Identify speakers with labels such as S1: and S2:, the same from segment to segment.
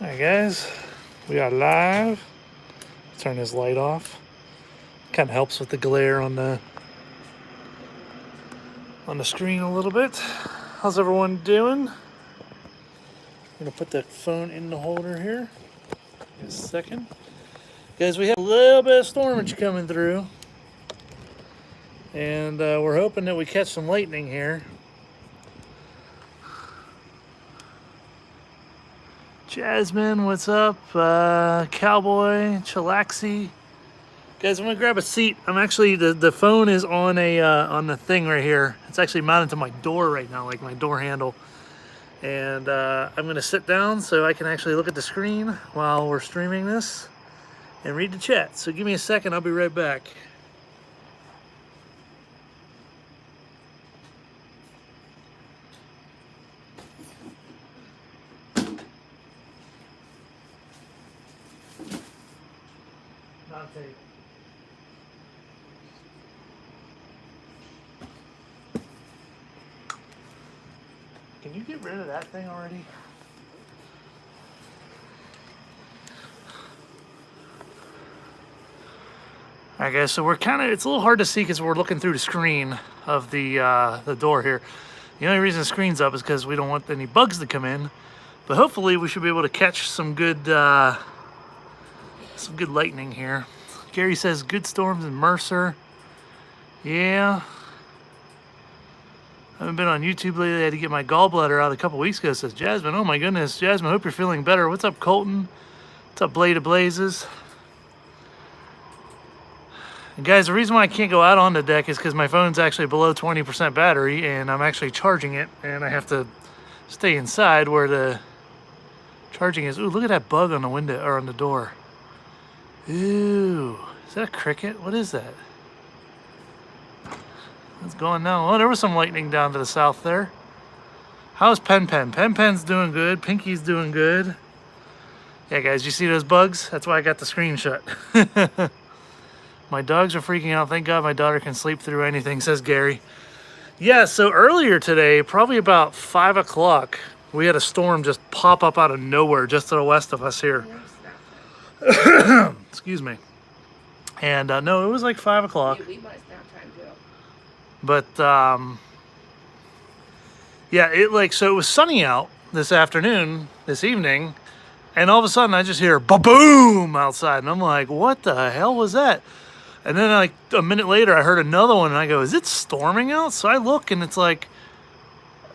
S1: Alright guys, we are live. Turn this light off. Kind of helps with the glare on the screen a little bit. How's everyone doing? I'm gonna put the phone in the holder here in a second. Guys, we have a little bit of stormage coming through. And we're hoping that we catch some lightning here. Jasmine, what's up? Cowboy, Chilaxi. Guys, I'm gonna grab a seat. I'm actually, the phone is on the thing right here. It's actually mounted to my door right now, like my door handle. And I'm gonna sit down so I can actually look at the screen while we're streaming this and read the chat. So give me a second, I'll be right back. Can you get rid of that thing already? Alright guys, so we're it's a little hard to see because we're looking through the screen of the door here. The only reason the screen's up is because we don't want any bugs to come in. But hopefully we should be able to catch some good lightning here. Gary says good storms in Mercer. Yeah. I haven't been on YouTube lately. I had to get my gallbladder out a couple weeks ago, says Jasmine. Oh my goodness. Jasmine, hope you're feeling better. What's up, Colton? What's up, Blade of Blazes? And guys, the reason why I can't go out on the deck is because my phone's actually below 20% battery and I'm actually charging it and I have to stay inside where the charging is. Ooh, look at that bug on the window or on the door. Ooh, is that a cricket? What is that? What's going on? Oh, there was some lightning down to the south there. How's Pen Pen? Pen Pen's doing good. Pinky's doing good. Yeah, guys, you see those bugs? That's why I got the screen shut. My dogs are freaking out. Thank God my daughter can sleep through anything, says Gary. Yeah, so earlier today, probably about 5 o'clock, we had a storm just pop up out of nowhere just to the west of us here. Excuse me. And no, it was like 5 o'clock. But yeah, so it was sunny out this evening, and all of a sudden I just hear ba-boom outside, and I'm like, what the hell was that? And then like a minute later I heard another one, and I go, is it storming out? So I look, and it's like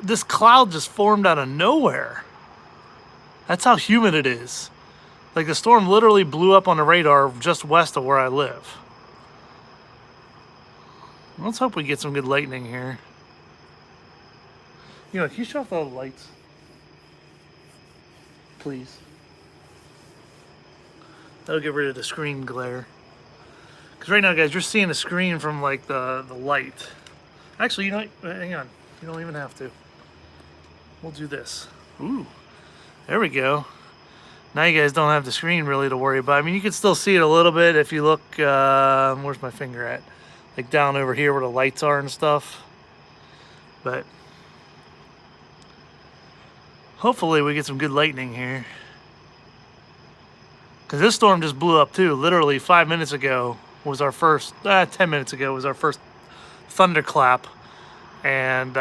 S1: this cloud just formed out of nowhere. That's how humid it is. Like the storm literally blew up on the radar just west of where I live. Let's hope we get some good lightning here. You know, can you shut off all the lights? Please. That'll get rid of the screen glare. Because right now, guys, you're seeing the screen from like the light. Actually, you know, hang on. You don't even have to. We'll do this. Ooh, there we go. Now you guys don't have the screen really to worry about. I mean, you can still see it a little bit if you look, where's my finger at? Like down over here where the lights are and stuff. But hopefully we get some good lightning here. Because this storm just blew up too. Literally 5 minutes ago was our first, 10 minutes ago was our first thunderclap. And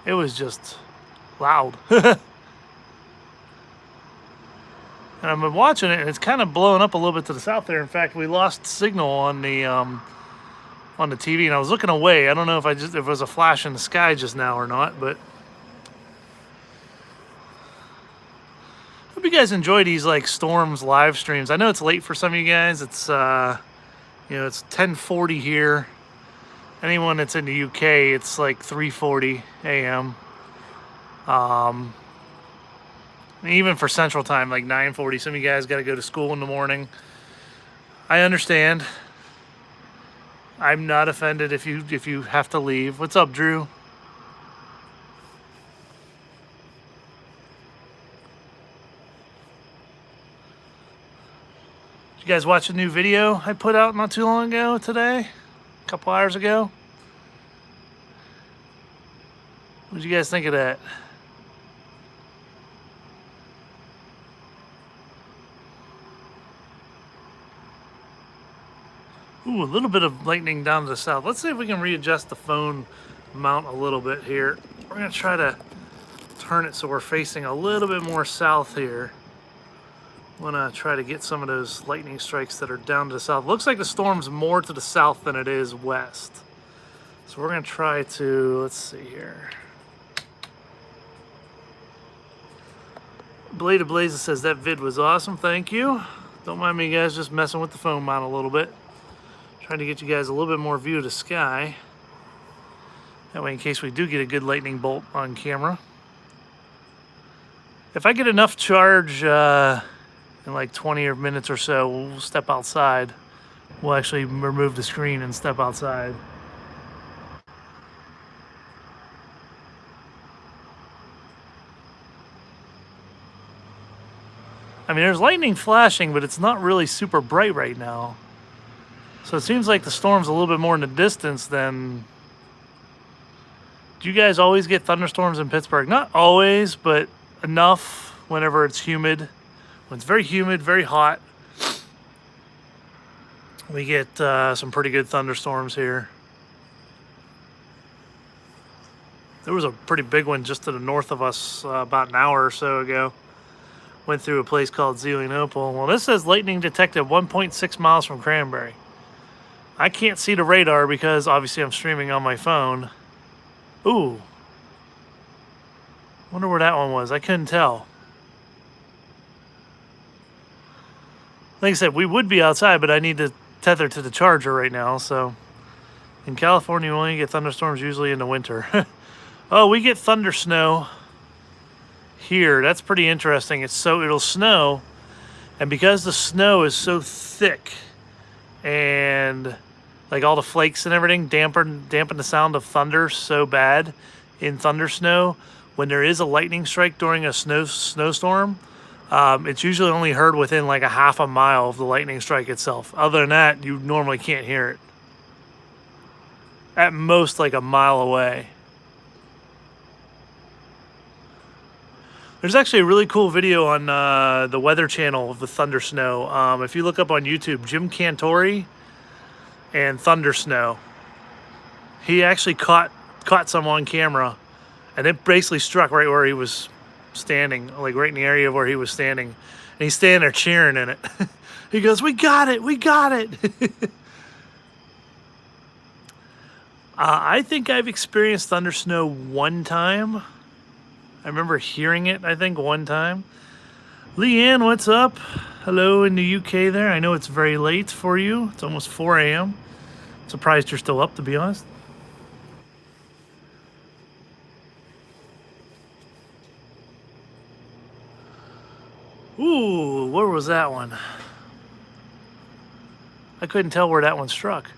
S1: it was just loud. And I've been watching it, and it's kind of blowing up a little bit to the south there. In fact, we lost signal on the TV, and I was looking away. I don't know if if it was a flash in the sky just now or not, but hope you guys enjoy these like storms live streams. I know it's late for some of you guys. It's you know, it's 10:40 here. Anyone that's in the UK, it's like 3:40 a.m. Even for Central Time, like 9:40. Some of you guys got to go to school in the morning. I understand. I'm not offended if you have to leave. What's up, Drew? Did you guys watch a new video I put out not too long ago today? A couple hours ago? What did you guys think of that? Ooh, a little bit of lightning down to the south. Let's see if we can readjust the phone mount a little bit here. We're gonna try to turn it so we're facing a little bit more south here. Wanna try to get some of those lightning strikes that are down to the south. Looks like the storm's more to the south than it is west. So we're gonna try to, let's see here. Blade of Blazes says that vid was awesome, thank you. Don't mind me guys, just messing with the phone mount a little bit. Trying to get you guys a little bit more view of the sky. That way in case we do get a good lightning bolt on camera. If I get enough charge in like 20 minutes or so, we'll step outside. We'll actually remove the screen and step outside. I mean, there's lightning flashing, but it's not really super bright right now. So it seems like the storm's a little bit more in the distance than... Do you guys always get thunderstorms in Pittsburgh? Not always, but enough whenever it's humid. When it's very humid, very hot, we get some pretty good thunderstorms here. There was a pretty big one just to the north of us about an hour or so ago. Went through a place called Zelienople. Well, this says lightning detected 1.6 miles from Cranberry. I can't see the radar because obviously I'm streaming on my phone. Ooh. Wonder where that one was. I couldn't tell. Like I said, we would be outside, but I need to tether to the charger right now. So in California, we only get thunderstorms usually in the winter. Oh, we get thunder snow here. That's pretty interesting. It'll snow, and because the snow is so thick and like all the flakes and everything dampen the sound of thunder so bad in thunder snow, when there is a lightning strike during a snowstorm, it's usually only heard within like a half a mile of the lightning strike itself. Other than that, you normally can't hear it. At most like a mile away. There's actually a really cool video on the Weather Channel of the thunder snow. If you look up on YouTube, Jim Cantori and thunder snow. He actually caught some on camera, and it basically struck right where he was standing, like right in the area where he was standing. And he's standing there cheering in it. He goes, "We got it, we got it." I think I've experienced thunder snow one time. I remember hearing it, I think, one time. Leanne, what's up? Hello in the UK there. I know it's very late for you. It's almost 4 a.m. Surprised you're still up, to be honest. Ooh, where was that one? I couldn't tell where that one struck.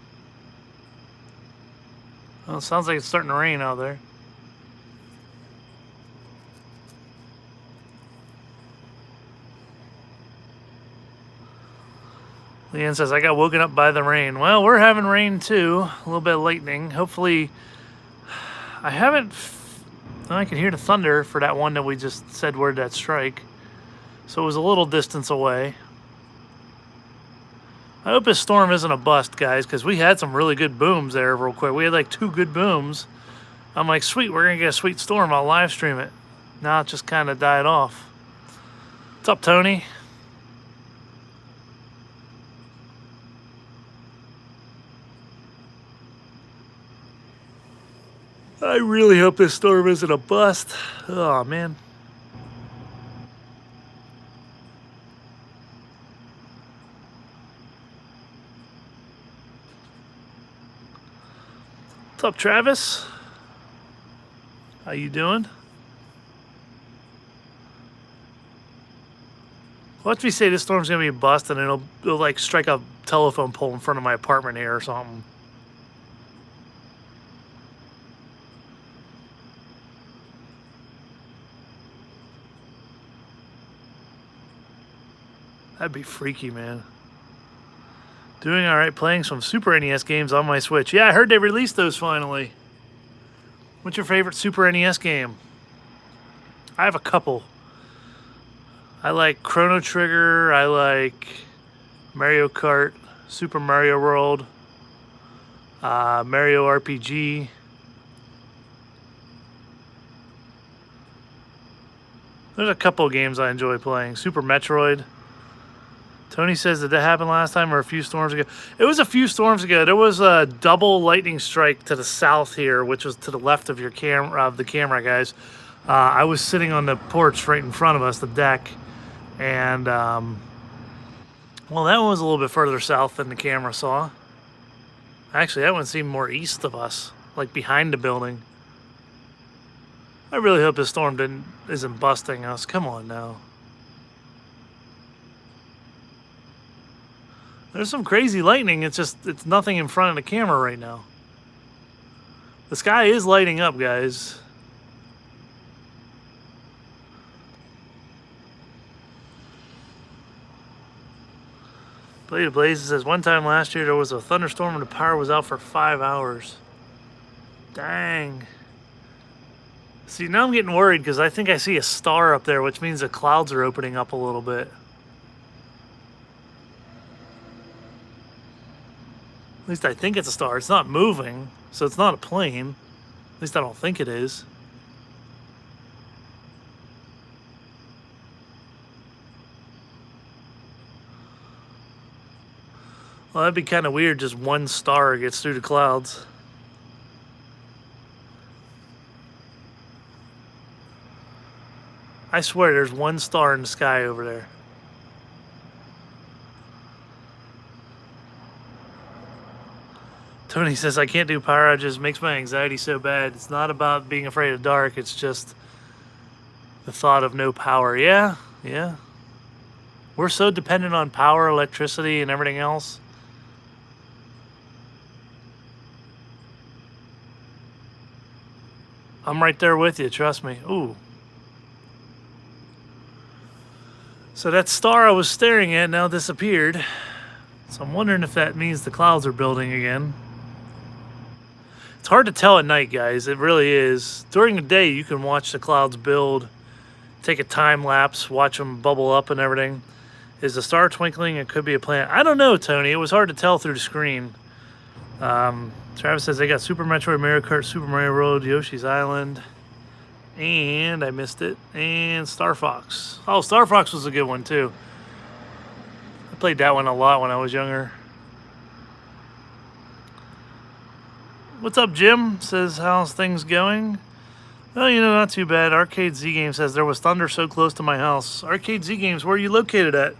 S1: Well, it sounds like it's starting to rain out there. Leanne says, I got woken up by the rain. Well, we're having rain too. A little bit of lightning. Hopefully, I can hear the thunder for that one that we just said where'd that strike. So it was a little distance away. I hope this storm isn't a bust, guys, because we had some really good booms there real quick. We had like 2 good booms. I'm like, sweet, we're going to get a sweet storm. I'll live stream it. Now it just kind of died off. What's up, Tony? I really hope this storm isn't a bust. Oh, man. What's up, Travis? How you doing? What if we say this storm's gonna be a bust and it'll like strike a telephone pole in front of my apartment here or something? That'd be freaky, man. Doing all right, playing some Super NES games on my Switch. Yeah, I heard they released those finally. What's your favorite Super NES game? I have a couple. I like Chrono Trigger. I like Mario Kart, Super Mario World. Mario RPG. There's a couple of games I enjoy playing. Super Metroid. Tony says, did that happen last time or a few storms ago? It was a few storms ago. There was a double lightning strike to the south here, which was to the left of your camera, the camera, guys. I was sitting on the porch right in front of us, the deck, and well, that one was a little bit further south than the camera saw. Actually, that one seemed more east of us, like behind the building. I really hope this storm isn't busting us. Come on now. There's some crazy lightning. It's nothing in front of the camera right now. The sky is lighting up, guys. Blade of Blazes says, one time last year there was a thunderstorm and the power was out for 5 hours. Dang. See, now I'm getting worried because I think I see a star up there, which means the clouds are opening up a little bit. At least I think it's a star. It's not moving, so it's not a plane. At least I don't think it is. Well, that'd be kind of weird, just one star gets through the clouds. I swear there's one star in the sky over there. Tony says, I can't do power outages. It makes my anxiety so bad. It's not about being afraid of dark. It's just the thought of no power. Yeah. We're so dependent on power, electricity, and everything else. I'm right there with you. Trust me. Ooh. So that star I was staring at now disappeared. So I'm wondering if that means the clouds are building again. It's hard to tell at night, guys. It really is. During the day, you can watch the clouds build, take a time lapse, watch them bubble up and everything. Is the star twinkling? It could be a planet. I don't know, Tony. It was hard to tell through the screen. Travis says they got Super Metroid, Mario Kart, Super Mario World, Yoshi's Island, and I missed it, and Star Fox. Oh, Star Fox was a good one, too. I played that one a lot when I was younger. What's up, Jim? Says, how's things going? Well, you know, not too bad. Arcade Z Game says, there was thunder so close to my house. Arcade Z Games, where are you located at?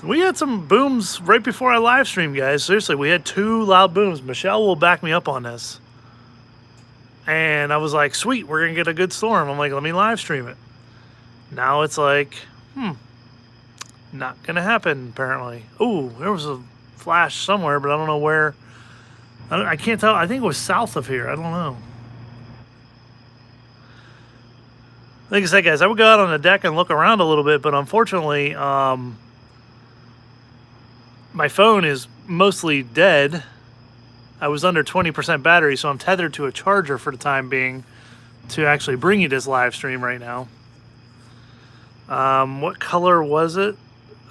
S1: We had some booms right before I live streamed, guys. Seriously, we had 2 loud booms. Michelle will back me up on this. And I was like, sweet, we're going to get a good storm. I'm like, let me live stream it. Now it's like, not going to happen, apparently. Ooh, there was a flash somewhere, but I don't know where. I can't tell. I think it was south of here. I don't know. Like I said, guys, I would go out on the deck and look around a little bit, but unfortunately, my phone is mostly dead. I was under 20% battery, so I'm tethered to a charger for the time being to actually bring you this live stream right now. What color was it?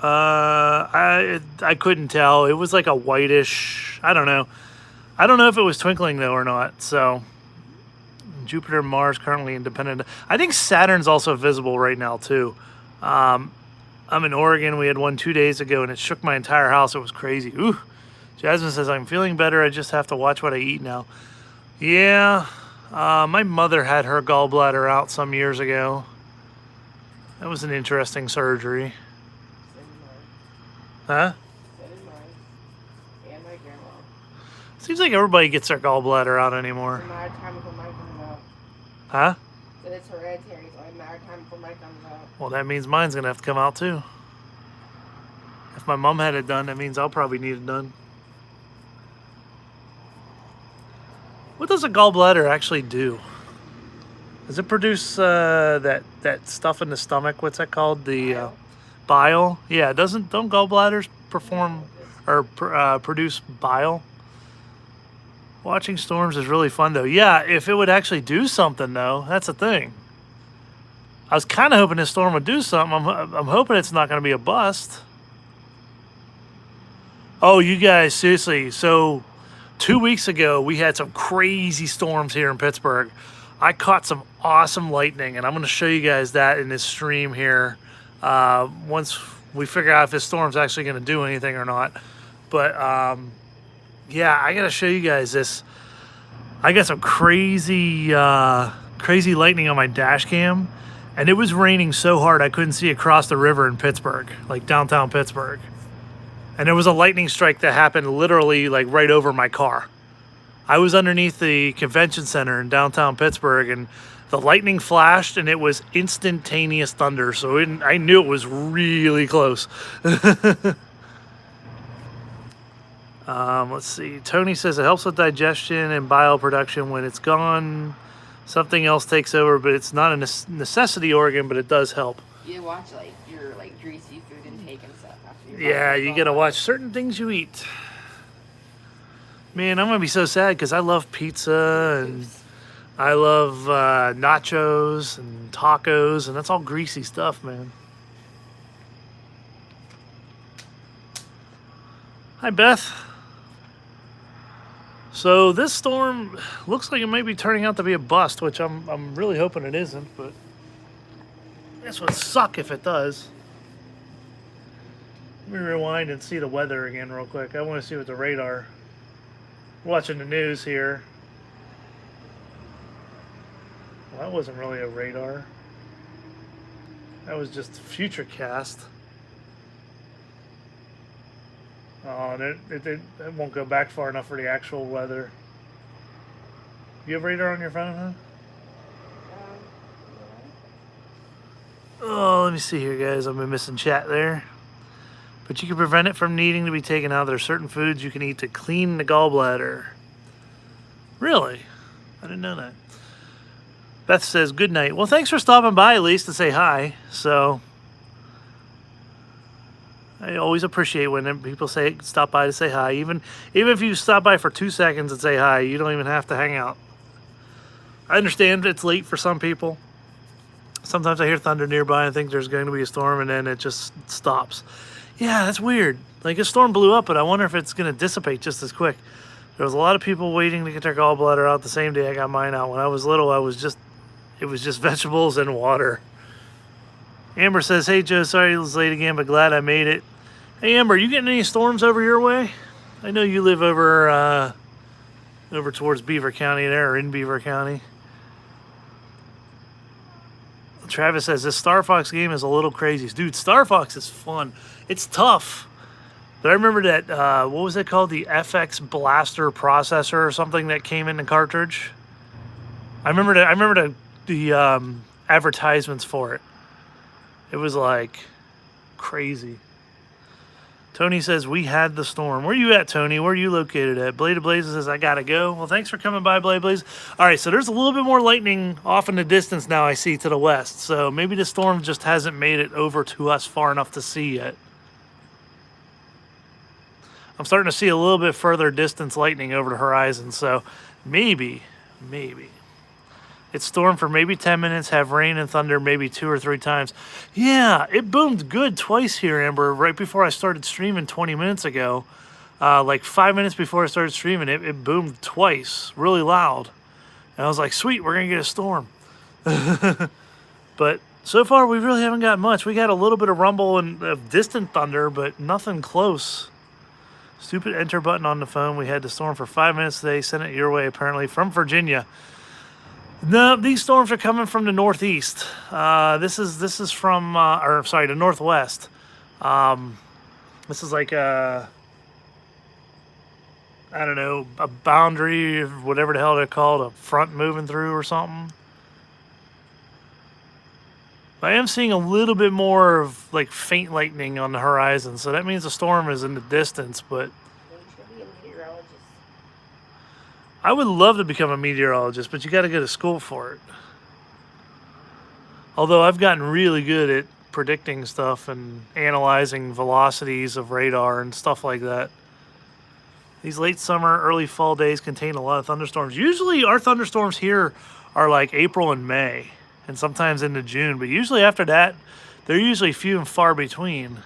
S1: I couldn't tell. It was like a whitish, I don't know. I don't know if it was twinkling though or not. So Jupiter and Mars currently independent. I think Saturn's also visible right now too. I'm in Oregon. We had one 2 days ago and it shook my entire house. It was crazy. Ooh. Jasmine says, I'm feeling better. I just have to watch what I eat now. Yeah. My mother had her gallbladder out some years ago. That was an interesting surgery. Huh? And my grandma. Seems like everybody gets their gallbladder out anymore. Huh?
S2: So it's hereditary, so a matter of time before mine comes out.
S1: Well, that means mine's going to have to come out too. If my mom had it done, that means I'll probably need it done. What does a gallbladder actually do? Does it produce that stuff in the stomach? What's that called? The bile? Yeah, don't gallbladders perform or produce bile? Watching storms is really fun though. Yeah, if it would actually do something though, that's the thing. I was kind of hoping this storm would do something. I'm hoping it's not going to be a bust. Oh, you guys, seriously. So 2 weeks ago, we had some crazy storms here in Pittsburgh. I caught some awesome lightning, and I'm going to show you guys that in this stream here once we figure out if this storm's actually going to do anything or not. But yeah, I got to show you guys this. I got some crazy, crazy lightning on my dash cam, and it was raining so hard I couldn't see across the river in Pittsburgh, like downtown Pittsburgh. And there was a lightning strike that happened literally like right over my car. I was underneath the convention center in downtown Pittsburgh, and the lightning flashed, and it was instantaneous thunder. So I knew it was really close. Let's see. Tony says it helps with digestion and bile production when it's gone. Something else takes over, but it's not a necessity organ, but it does help.
S2: You watch like your like greasy food intake and stuff after
S1: Yeah, you gotta watch certain things you eat. Man, I'm gonna be so sad because I love pizza and I love nachos and tacos, and that's all greasy stuff, man. Hi, Beth. So this storm looks like it might be turning out to be a bust, which I'm really hoping it isn't, but this would suck if it does. Let me rewind and see the weather again real quick. I want to see what the radar. Watching the news here. Well, that wasn't really a radar. That was just Futurecast. Oh, and it won't go back far enough for the actual weather. You have radar on your phone, huh? Oh, let me see here, guys. I've been missing chat there. But you can prevent it from needing to be taken out. There are certain foods you can eat to clean the gallbladder. Really? I didn't know that. Beth says, good night. Well, thanks for stopping by at least to say hi. So I always appreciate when people stop by to say hi. Even if you stop by for 2 seconds and say hi, you don't even have to hang out. I understand it's late for some people. Sometimes I hear thunder nearby and think there's going to be a storm, and then it just stops. Yeah, that's weird. Like, a storm blew up, but I wonder if it's going to dissipate just as quick. There was a lot of people waiting to get their gallbladder out the same day I got mine out. When I was little, it was just vegetables and water. Amber says, hey, Joe, sorry it was late again, but glad I made it. Hey, Amber, you getting any storms over your way? I know you live over towards Beaver County there, or in Beaver County. Travis says, this Star Fox game is a little crazy. Dude, Star Fox is fun. It's tough. But I remember that, what was it called? The FX Blaster processor or something that came in the cartridge. I remember the advertisements for it. It was like crazy. Tony says, we had the storm. Where you at, Tony? Where are you located at? Blade of Blazes says, I gotta go. Well, thanks for coming by, Blade of Blazes. All right, so there's a little bit more lightning off in the distance now I see to the west. So maybe the storm just hasn't made it over to us far enough to see yet. I'm starting to see a little bit further distance lightning over the horizon. So maybe. It stormed for maybe 10 minutes, have rain and thunder maybe 2 or 3 times. Yeah, it boomed good twice here, Amber, right before I started streaming 20 minutes ago. Like 5 minutes before I started streaming, it boomed twice, really loud. And I was like, sweet, we're going to get a storm. But so far, we really haven't got much. We got a little bit of rumble and distant thunder, but nothing close. Stupid enter button on the phone. We had the storm for 5 minutes today. Sent it your way, apparently, from Virginia. No, these storms are coming from the northeast. This is from, the northwest. This is like I don't know, a boundary, whatever the hell they're called, a front moving through or something. I am seeing a little bit more of like faint lightning on the horizon, so that means the storm is in the distance, but I would love to become a meteorologist, but you got to go to school for it. Although I've gotten really good at predicting stuff and analyzing velocities of radar and stuff like that. These late summer, early fall days contain a lot of thunderstorms. Usually our thunderstorms here are like April and May, and sometimes into June, but usually after that, they're usually few and far between.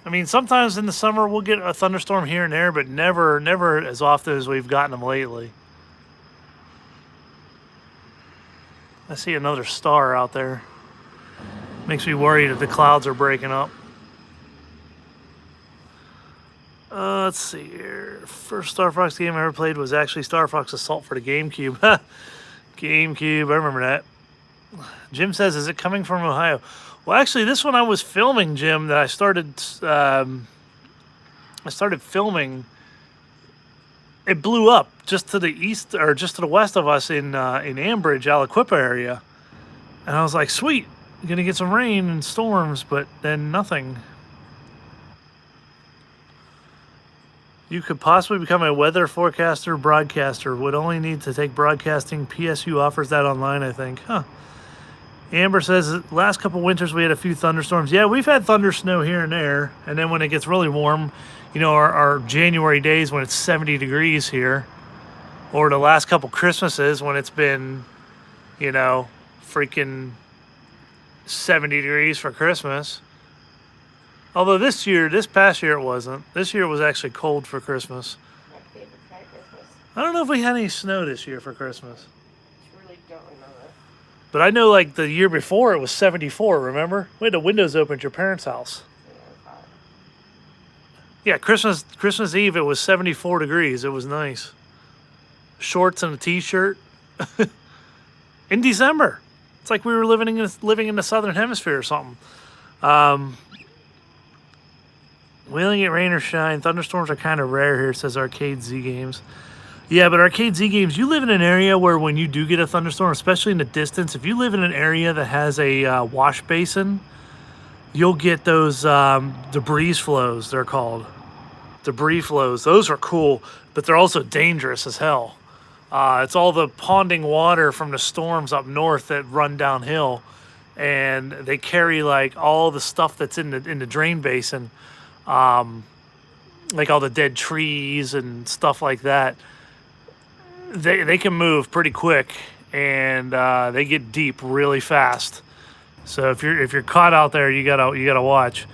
S1: I mean, sometimes in the summer we'll get a thunderstorm here and there, but never as often as we've gotten them lately. I see another star out there. Makes me worry that the clouds are breaking up. Let's see here. First Star Fox game I ever played was actually Star Fox Assault for the GameCube. GameCube, I remember that. Jim says, is it coming from Ohio? Well, actually, this one I was filming, Jim, that I started filming. It blew up just to the east, or just to the west of us in Ambridge, Aliquippa area. And I was like, sweet, gonna get some rain and storms, but then nothing. You could possibly become a weather forecaster broadcaster. Would only need to take broadcasting. PSU offers that online, I think. Huh. Amber says, last couple winters we had a few thunderstorms. Yeah, we've had thunder snow here and there. And then when it gets really warm, you know, our January days when it's 70 degrees here, or the last couple Christmases when it's been, you know, freaking 70 degrees for Christmas. Although this past year it wasn't. This year it was actually cold for Christmas.
S2: My favorite kind of Christmas.
S1: I don't know if we had any snow this year for Christmas.
S2: I really don't remember.
S1: But I know like the year before it was 74, remember? We had the windows open at your parents' house.
S2: Yeah, it was hot.
S1: Yeah, Christmas Eve it was 74 degrees. It was nice. Shorts and a t-shirt. In December. It's like we were living in the southern hemisphere or something. We only get rain or shine. Thunderstorms are kind of rare here, says Arcade Z Games. Yeah, but Arcade Z Games, you live in an area where when you do get a thunderstorm, especially in the distance, if you live in an area that has a wash basin, you'll get those debris flows, they're called. Debris flows. Those are cool, but they're also dangerous as hell. It's all the ponding water from the storms up north that run downhill, and they carry like all the stuff that's in the drain basin. Like all the dead trees and stuff like that. They can move pretty quick, and they get deep really fast. So if you're caught out there, you gotta watch.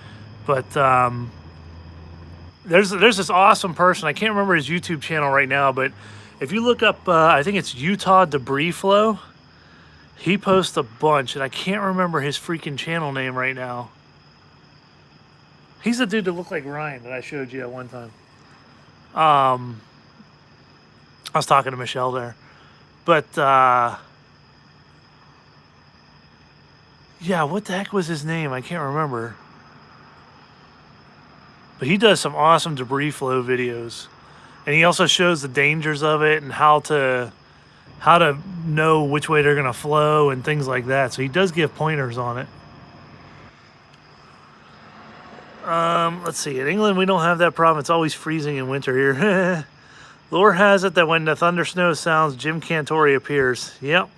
S1: But there's this awesome person. I can't remember his YouTube channel right now, but if you look up, I think it's Utah Debris Flow. He posts a bunch, and I can't remember his freaking channel name right now. He's the dude that looked like Ryan that I showed you at one time. I was talking to Michelle there. But, yeah, what the heck was his name? I can't remember. But he does some awesome debris flow videos. And he also shows the dangers of it and how to know which way they're going to flow and things like that. So he does give pointers on it. Let's see. In England, we don't have that problem. It's always freezing in winter here. Lore has it that when the thunder snow sounds, Jim Cantori appears. Yep.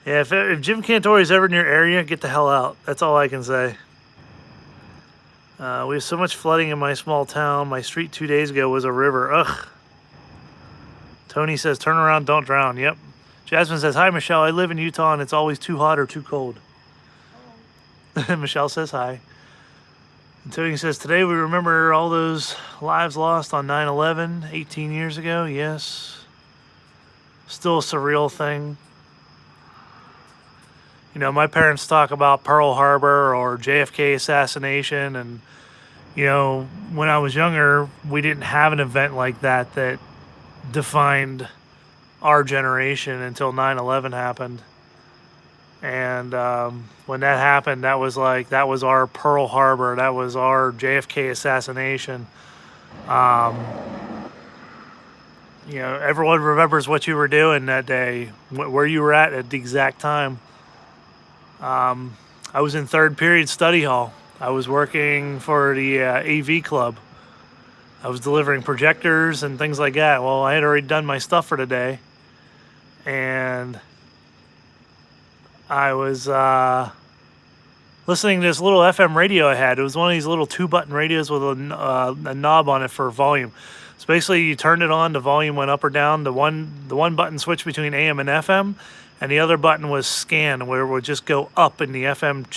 S1: Yeah, if Jim Cantori is ever in your area, get the hell out. That's all I can say. We have so much flooding in my small town. My street 2 days ago was a river. Ugh. Tony says, turn around, don't drown. Yep. Jasmine says, hi, Michelle. I live in Utah, and it's always too hot or too cold. Michelle says hi. And Tony says, today we remember all those lives lost on 9/11, 18 years ago. Yes. Still a surreal thing. You know, my parents talk about Pearl Harbor or JFK assassination. And, you know, when I was younger, we didn't have an event like that that defined our generation until 9/11 happened. And when that happened, that was our Pearl Harbor. That was our JFK assassination. You know, everyone remembers what you were doing that day, where you were at the exact time. I was in third period study hall. I was working for the AV club. I was delivering projectors and things like that. Well, I had already done my stuff for the day. And I was listening to this little FM radio I had. It was one of these little 2-button radios with a knob on it for volume. So basically, you turned it on, the volume went up or down. The one button switched between AM and FM, and the other button was scan, where it would just go up in the FM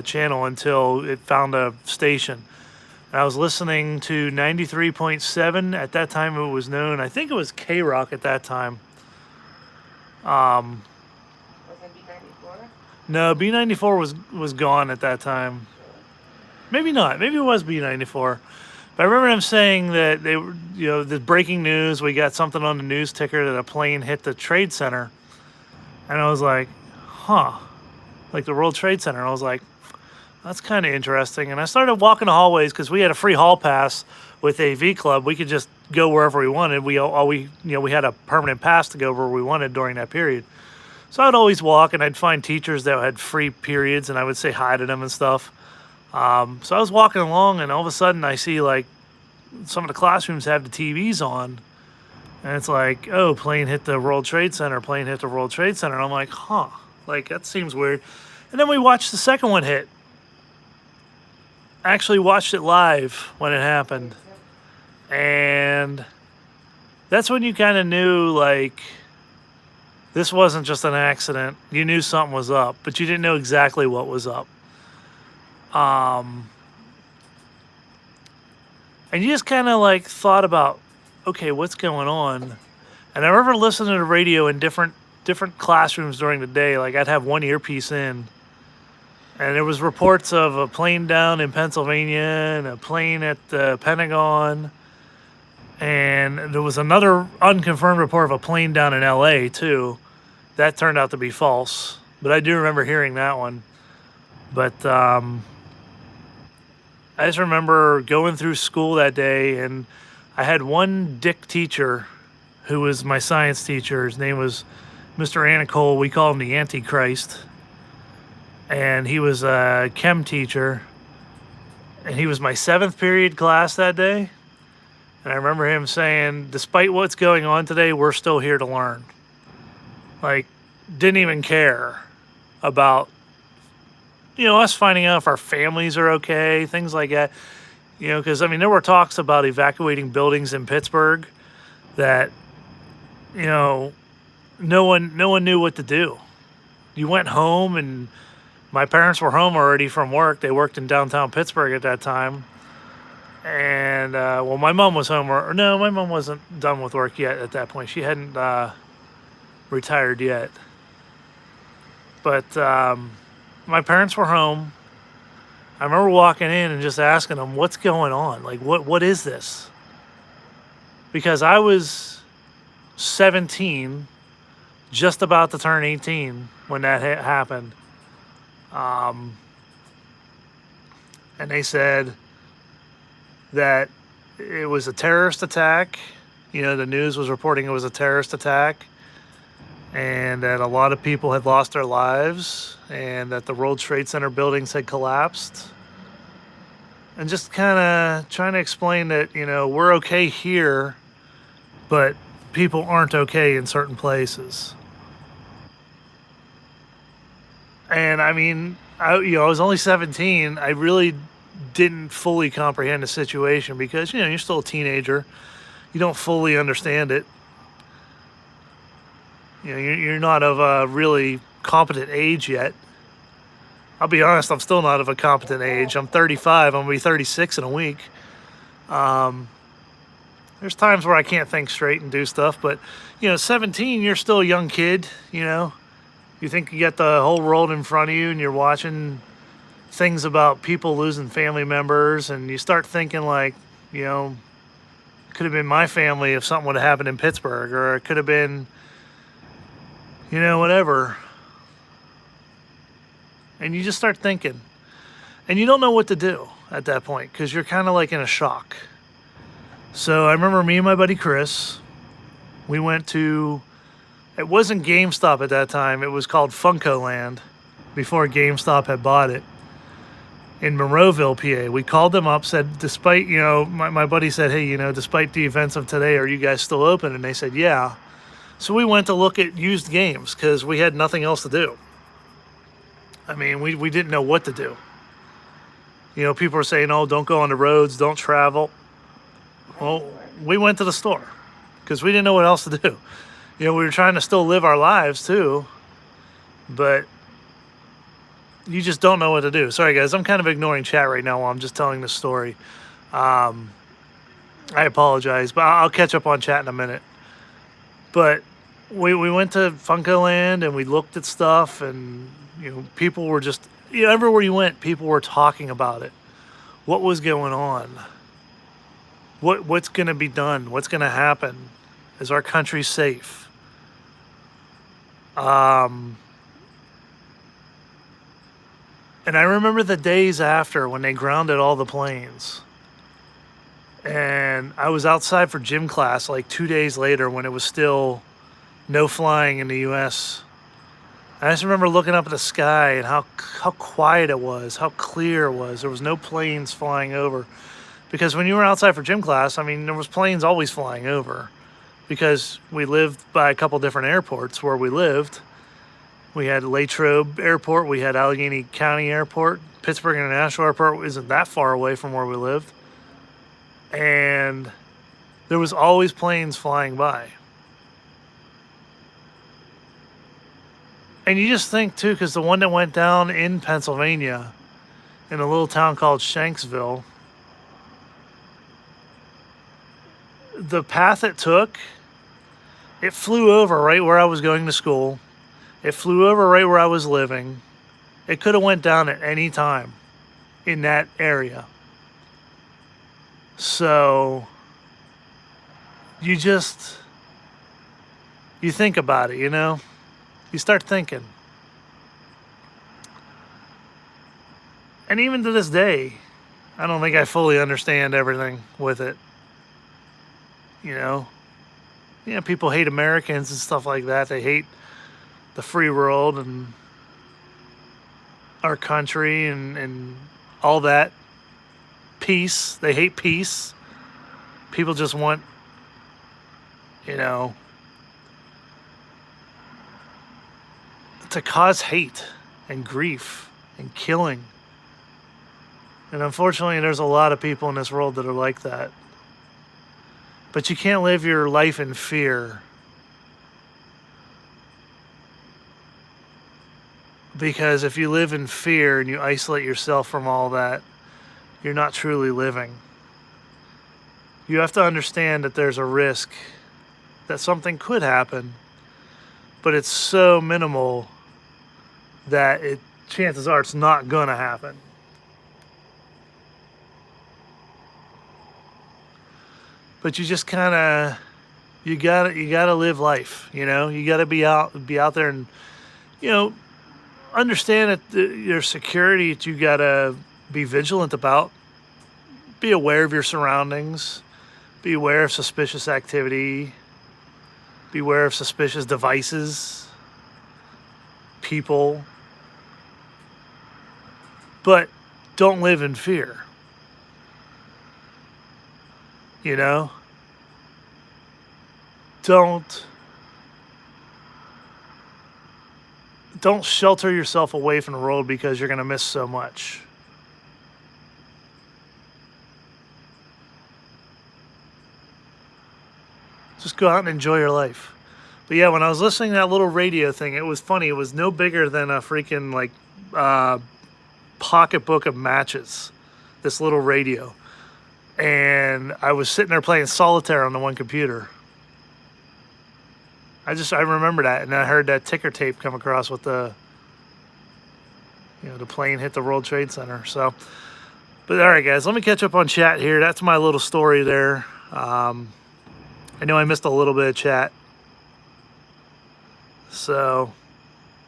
S1: channel until it found a station. And I was listening to 93.7 at that time. It was known, I think it was K Rock at that time.
S2: Was it B94?
S1: No, B94 was gone at that time. Maybe not. Maybe it was B94. But I remember them saying that they were, the breaking news. We got something on the news ticker that a plane hit the Trade Center, and I was like, "Huh," like the World Trade Center. I was like, "That's kind of interesting." And I started walking the hallways because we had a free hall pass with AV Club. We could just go wherever we wanted. We had a permanent pass to go where we wanted during that period. So I'd always walk, and I'd find teachers that had free periods, and I would say hi to them and stuff. So I was walking along, and all of a sudden I see like some of the classrooms have the TVs on, and it's like, oh, plane hit the World Trade Center, plane hit the World Trade Center. And I'm like, huh, like that seems weird. And then we watched the second one hit. I actually watched it live when it happened. And that's when you kind of knew, like, this wasn't just an accident. You knew something was up, but you didn't know exactly what was up. And you just kind of like thought about, okay, what's going on? And I remember listening to the radio in different classrooms during the day. Like I'd have one earpiece in, and there was reports of a plane down in Pennsylvania and a plane at the Pentagon. And there was another unconfirmed report of a plane down in LA too. That turned out to be false, but I do remember hearing that one. But I just remember going through school that day, and I had one dick teacher who was my science teacher. His name was Mr. Anicole. We call him the Antichrist. And he was a chem teacher. And he was my 7th period class that day. And I remember him saying, despite what's going on today, we're still here to learn. Like, didn't even care about us finding out if our families are okay, things like that. Because, I mean, there were talks about evacuating buildings in Pittsburgh that, no one knew what to do. You went home, and my parents were home already from work. They worked in downtown Pittsburgh at that time. And, well, my mom was home. No, my mom wasn't done with work yet at that point. She hadn't retired yet. But my parents were home. I remember walking in and just asking them, what's going on? Like, what is this? Because I was 17, just about to turn 18 when that happened. And they said that it was a terrorist attack. The news was reporting it was a terrorist attack, and that a lot of people had lost their lives, and that the World Trade Center buildings had collapsed. And just kind of trying to explain that, we're okay here, but people aren't okay in certain places. And I mean, I was only 17. I really didn't fully comprehend the situation because, you're still a teenager. You don't fully understand it. You're not of a really competent age yet. I'll be honest, I'm still not of a competent age. I'm 35. I'm going to be 36 in a week. There's times where I can't think straight and do stuff, but, 17, you're still a young kid, You think you got the whole world in front of you, and you're watching things about people losing family members, and you start thinking like, it could have been my family if something would have happened in Pittsburgh, or it could have been, whatever. And you just start thinking, and you don't know what to do at that point because you're kind of like in a shock. So I remember me and my buddy Chris, we went to, it wasn't GameStop at that time, it was called Funko Land before GameStop had bought it, in Monroeville, PA. We called them up, said, despite, my buddy said, hey, despite the events of today, are you guys still open? And they said, yeah. So we went to look at used games because we had nothing else to do. I mean, we didn't know what to do. People are saying, oh, don't go on the roads, don't travel. Well, we went to the store because we didn't know what else to do. We were trying to still live our lives too, but you just don't know what to do. Sorry, guys, I'm kind of ignoring chat right now while I'm just telling the story. I apologize, but I'll catch up on chat in a minute. But we went to Funko Land and we looked at stuff, and people were just everywhere you went, people were talking about it. What was going on? What's going to be done? What's going to happen? Is our country safe? And I remember the days after when they grounded all the planes. And I was outside for gym class like 2 days later when it was still no flying in the U.S. I just remember looking up at the sky and how quiet it was, how clear it was. There was no planes flying over. Because when you were outside for gym class, I mean, there was planes always flying over. Because we lived by a couple different airports where we lived. We had Latrobe Airport, we had Allegheny County Airport. Pittsburgh International Airport isn't that far away from where we lived. And there was always planes flying by. And you just think, too, because the one that went down in Pennsylvania, in a little town called Shanksville, the path it took, it flew over right where I was going to school. It flew over right where I was living. It could have went down at any time in that area. So you think about it, You start thinking. And even to this day, I don't think I fully understand everything with it. People hate Americans and stuff like that. They hate the free world and our country and all that. Peace. They hate peace. People just want, to cause hate and grief and killing. And unfortunately, there's a lot of people in this world that are like that. But you can't live your life in fear. Because if you live in fear and you isolate yourself from all that, you're not truly living. You have to understand that there's a risk that something could happen, but it's so minimal that chances are it's not gonna happen. But you just kind of, you gotta live life, You gotta be out there and, understand that your security that you gotta be vigilant about. Be aware of your surroundings. Be aware of suspicious activity. Be aware of suspicious devices, people. But don't live in fear. Don't shelter yourself away from the world because you're going to miss so much. Just go out and enjoy your life. But yeah, when I was listening to that little radio thing, it was funny. It was no bigger than a freaking pocketbook of matches, this little radio. And I was sitting there playing solitaire on the one computer. I remember that, and I heard that ticker tape come across with the plane hit the World Trade Center. So, but all right, guys, let me catch up on chat here. That's my little story there. I know I missed a little bit of chat, so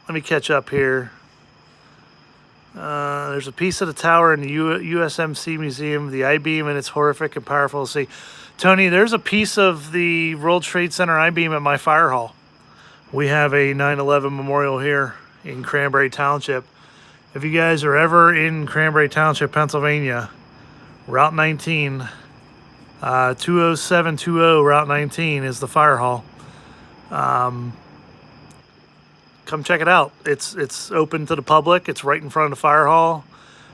S1: let me catch up here. There's a piece of the tower in the USMC Museum, the I-beam, and it's horrific and powerful to see. Tony, there's a piece of the World Trade Center I-beam at my fire hall. We have a 9/11 memorial here in Cranberry Township. If you guys are ever in Cranberry Township, Pennsylvania, Route 19, 20720 Route 19 is the fire hall. Come check it out. It's open to the public. It's right in front of the fire hall.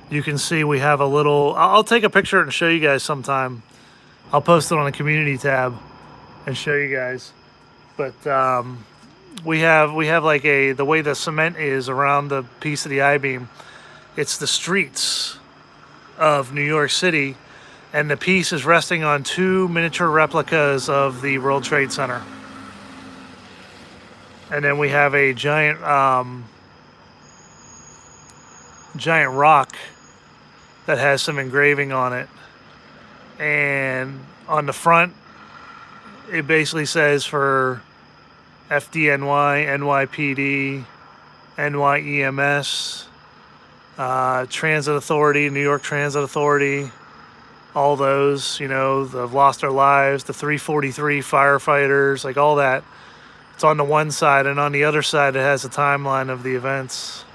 S1: You can see we have a little, I'll take a picture and show you guys sometime. I'll post it on the community tab and show you guys. But we have like the way the cement is around the piece of the I-beam. It's the streets of New York City, and the piece is resting on 2 miniature replicas of the World Trade Center. And then we have a giant rock that has some engraving on it. And on the front, it basically says for FDNY, NYPD, NYEMS, Transit Authority, New York Transit Authority, all those, they've lost their lives, the 343 firefighters, like all that. It's on the one side, and on the other side, it has a timeline of the events.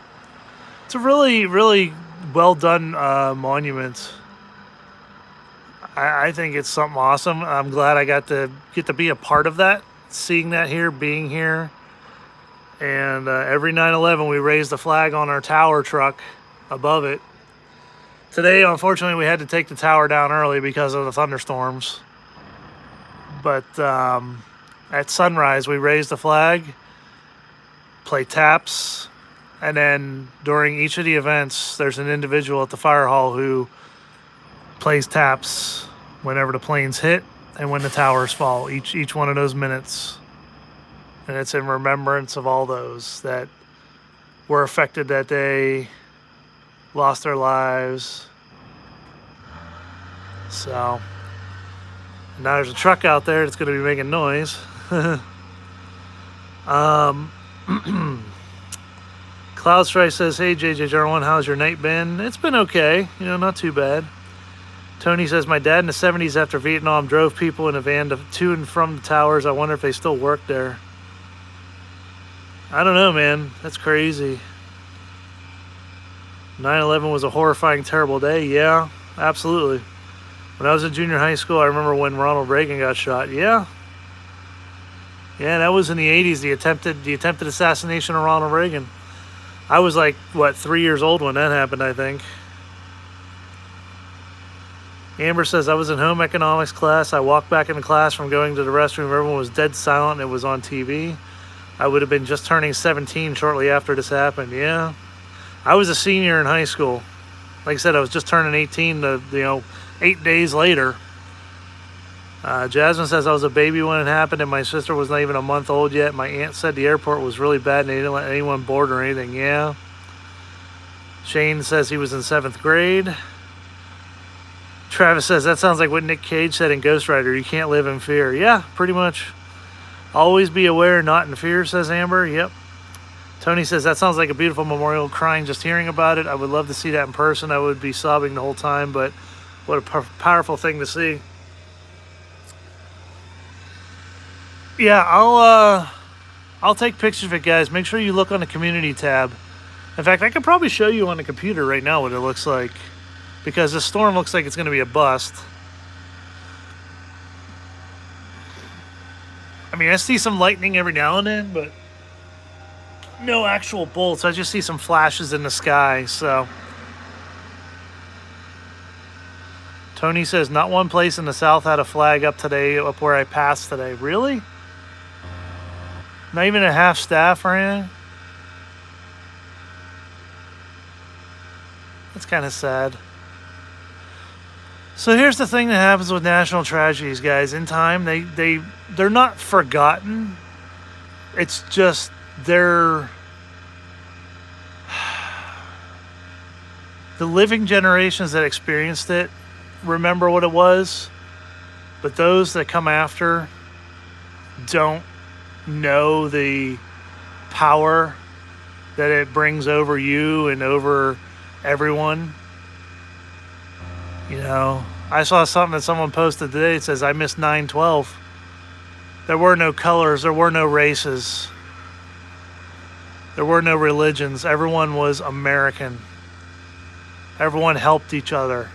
S1: It's a really, really well done monument. I think it's something awesome. I'm glad I get to be a part of that, seeing that here, being here. And every 9/11, we raise the flag on our tower truck above it. Today, unfortunately, we had to take the tower down early because of the thunderstorms. But at sunrise, we raise the flag, play taps, and then during each of the events, there's an individual at the fire hall who plays taps whenever the planes hit and when the towers fall, each one of those minutes. And it's in remembrance of all those that were affected that day, lost their lives. So now there's a truck out there that's going to be making noise. Cloud Strike says, hey, JJ1, how's your night been? It's been okay. Not too bad. Tony says, my dad in the 70s after Vietnam drove people in a van to and from the towers. I wonder if they still work there. I don't know, man. That's crazy. 9/11 was a horrifying, terrible day. Yeah, absolutely. When I was in junior high school, I remember when Ronald Reagan got shot. Yeah, that was in the 80s, the attempted assassination of Ronald Reagan. I was like, 3 years old when that happened, I think. Amber says, I was in home economics class. I walked back into class from going to the restroom. Everyone was dead silent. And it was on TV. I would have been just turning 17 shortly after this happened. Yeah. I was a senior in high school. Like I said, I was just turning 18 to, 8 days later. Jasmine says, I was a baby when it happened and my sister was not even a month old yet. My aunt said the airport was really bad and they didn't let anyone board or anything. Yeah. Shane says he was in 7th grade. Travis says, that sounds like what Nick Cage said in Ghost Rider. You can't live in fear. Yeah, pretty much. Always be aware, not in fear, says Amber. Yep. Tony says, that sounds like a beautiful memorial. Crying just hearing about it. I would love to see that in person. I would be sobbing the whole time, but what a powerful thing to see. Yeah, I'll take pictures of it, guys. Make sure you look on the community tab. In fact, I could probably show you on the computer right now what it looks like, because the storm looks like it's going to be a bust. I mean, I see some lightning every now and then, but no actual bolts. I just see some flashes in the sky, so. Tony says, not one place in the South had a flag up where I passed today. Really? Not even a half staff or anything? That's kind of sad. So here's the thing that happens with national tragedies, guys. In time, they're not forgotten. It's just the living generations that experienced it remember what it was, but those that come after don't know the power that it brings over you and over everyone. I saw something that someone posted today. It says, I miss 9/12. There were no colors. There were no races. There were no religions. Everyone was American. Everyone helped each other.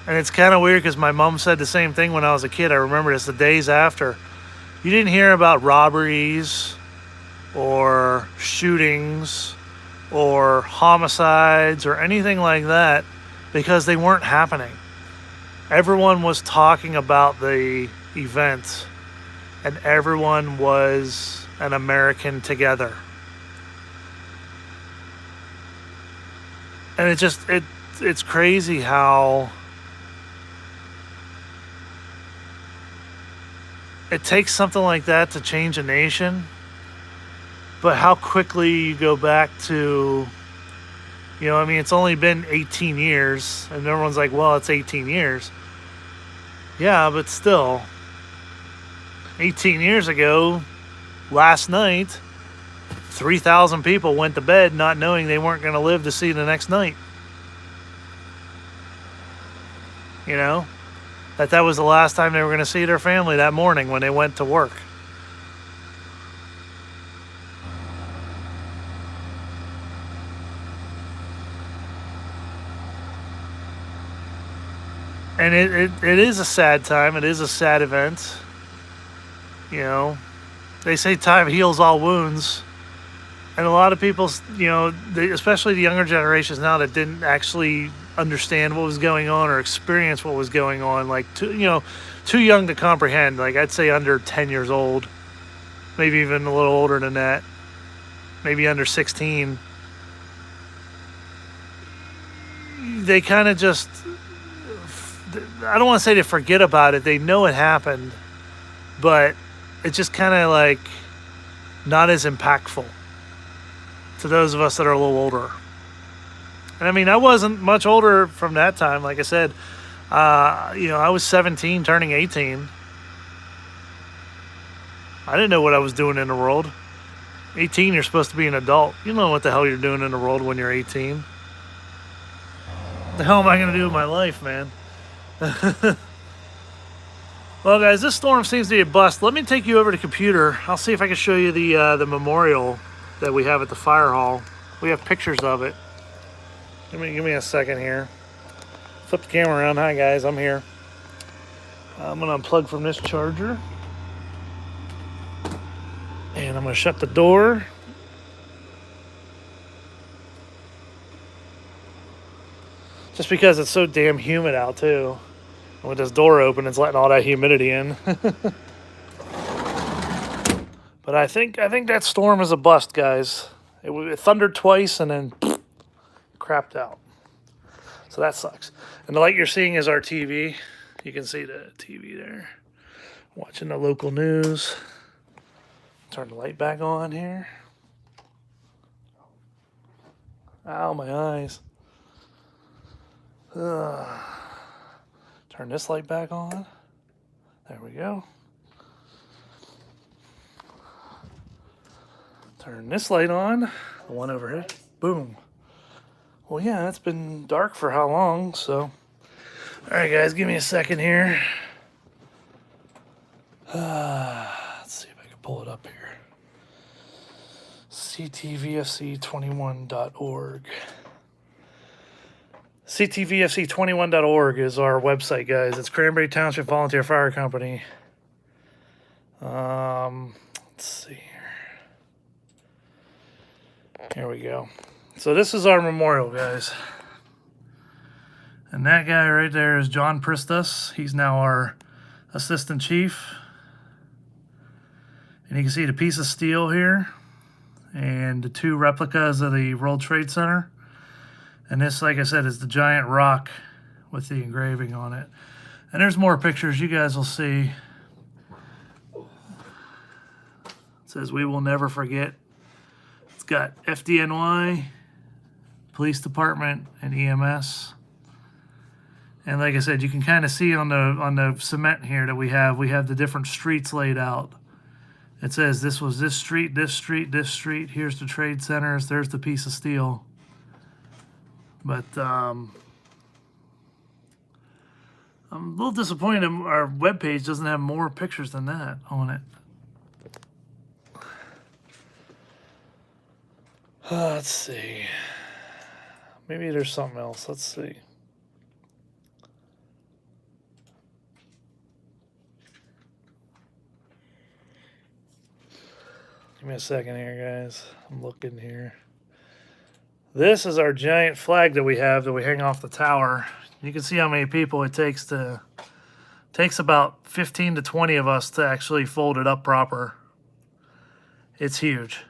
S1: And it's kind of weird because my mom said the same thing when I was a kid. I remember this the days after. You didn't hear about robberies or shootings or homicides or anything like that because they weren't happening. everyone was talking about the event, and everyone was an American together. And it's crazy how it takes something like that to change a nation, but how quickly you go back to, I mean, it's only been 18 years, and everyone's like, well, it's 18 years. Yeah, but still, 18 years ago, last night, 3,000 people went to bed not knowing they weren't going to live to see the next night. You know? That was the last time they were going to see their family that morning when they went to work. And it is a sad time. It is a sad event. You know, they say time heals all wounds. And a lot of people, especially the younger generations now that didn't actually understand what was going on or experience what was going on, like, too young to comprehend. Like, I'd say under 10 years old, maybe even a little older than that, maybe under 16. They kind of just, I don't want to say they forget about it. They know it happened, but it's just kind of like not as impactful to those of us that are a little older. And I mean, I wasn't much older from that time. Like I said, I was 17 turning 18. I didn't know what I was doing in the world. 18, you're supposed to be an adult. You know what the hell you're doing in the world when you're 18. What the hell am I going to do with my life, man? Well, guys, this storm seems to be a bust. Let me take you over to the computer. I'll see if I can show you the memorial that we have at the fire hall. We have pictures of it. Give me a second here. Flip the camera around. Hi, guys. I'm here. I'm going to unplug from this charger. And I'm going to shut the door. Just because it's so damn humid out, too. And with this door open, it's letting all that humidity in. But I think that storm is a bust, guys. It thundered twice and then crapped out. So that sucks. And the light you're seeing is our TV. You can see the TV there. Watching the local news. Turn the light back on here. Ow, my eyes. Turn this light back on. There we go. Turn this light on. The one over here. Boom. Well, yeah, it's been dark for how long, so. All right, guys, give me a second here. Let's see if I can pull it up here. ctvfc21.org. ctvfc21.org is our website, guys. It's Cranberry Township Volunteer Fire Company. Let's see here. Here we go. So this is our memorial, guys. And that guy right there is John Pristus. He's now our assistant chief. And you can see the piece of steel here and the two replicas of the World Trade Center. And this, like I said, is the giant rock with the engraving on it. And there's more pictures you guys will see. It says, "We will never forget." It's got FDNY, Police Department, and EMS. And like I said, you can kind of see on the cement here that we have the different streets laid out. It says this was this street, this street, this street. Here's the trade centers. There's the piece of steel. But I'm a little disappointed our webpage doesn't have more pictures than that on it. Let's see. Maybe there's something else. Let's see. Give me a second here, guys. I'm looking here. This is our giant flag that we have that we hang off the tower. You can see how many people it takes to. Takes about 15 to 20 of us to actually fold it up proper. It's huge.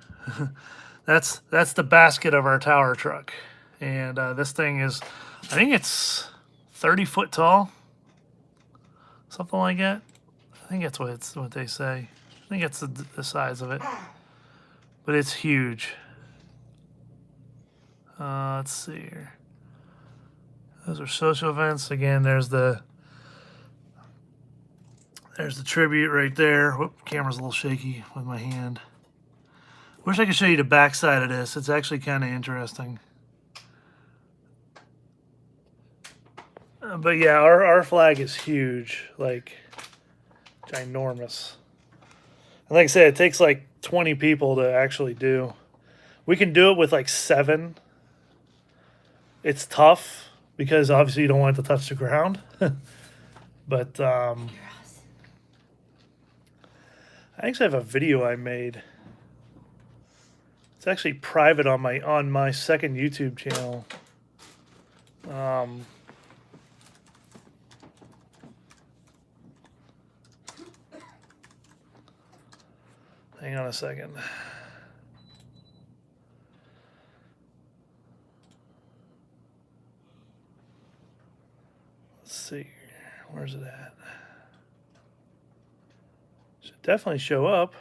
S1: That's the basket of our tower truck, and this thing is, I think it's 30 foot tall, something like that. I think that's what they say. I think it's the size of it, but it's huge. Let's see here. Those are social events. Again, there's the tribute right there. Whoop, camera's a little shaky with my hand. Wish I could show you the backside of this. It's actually kind of interesting. But yeah, our flag is huge, like ginormous. And like I said, it takes like 20 people to actually do. We can do it with like 7. It's tough because obviously you don't want it to touch the ground. But I actually have a video I made. It's actually private on my second YouTube channel. Hang on a second. Let's see. Where's it at? Should definitely show up.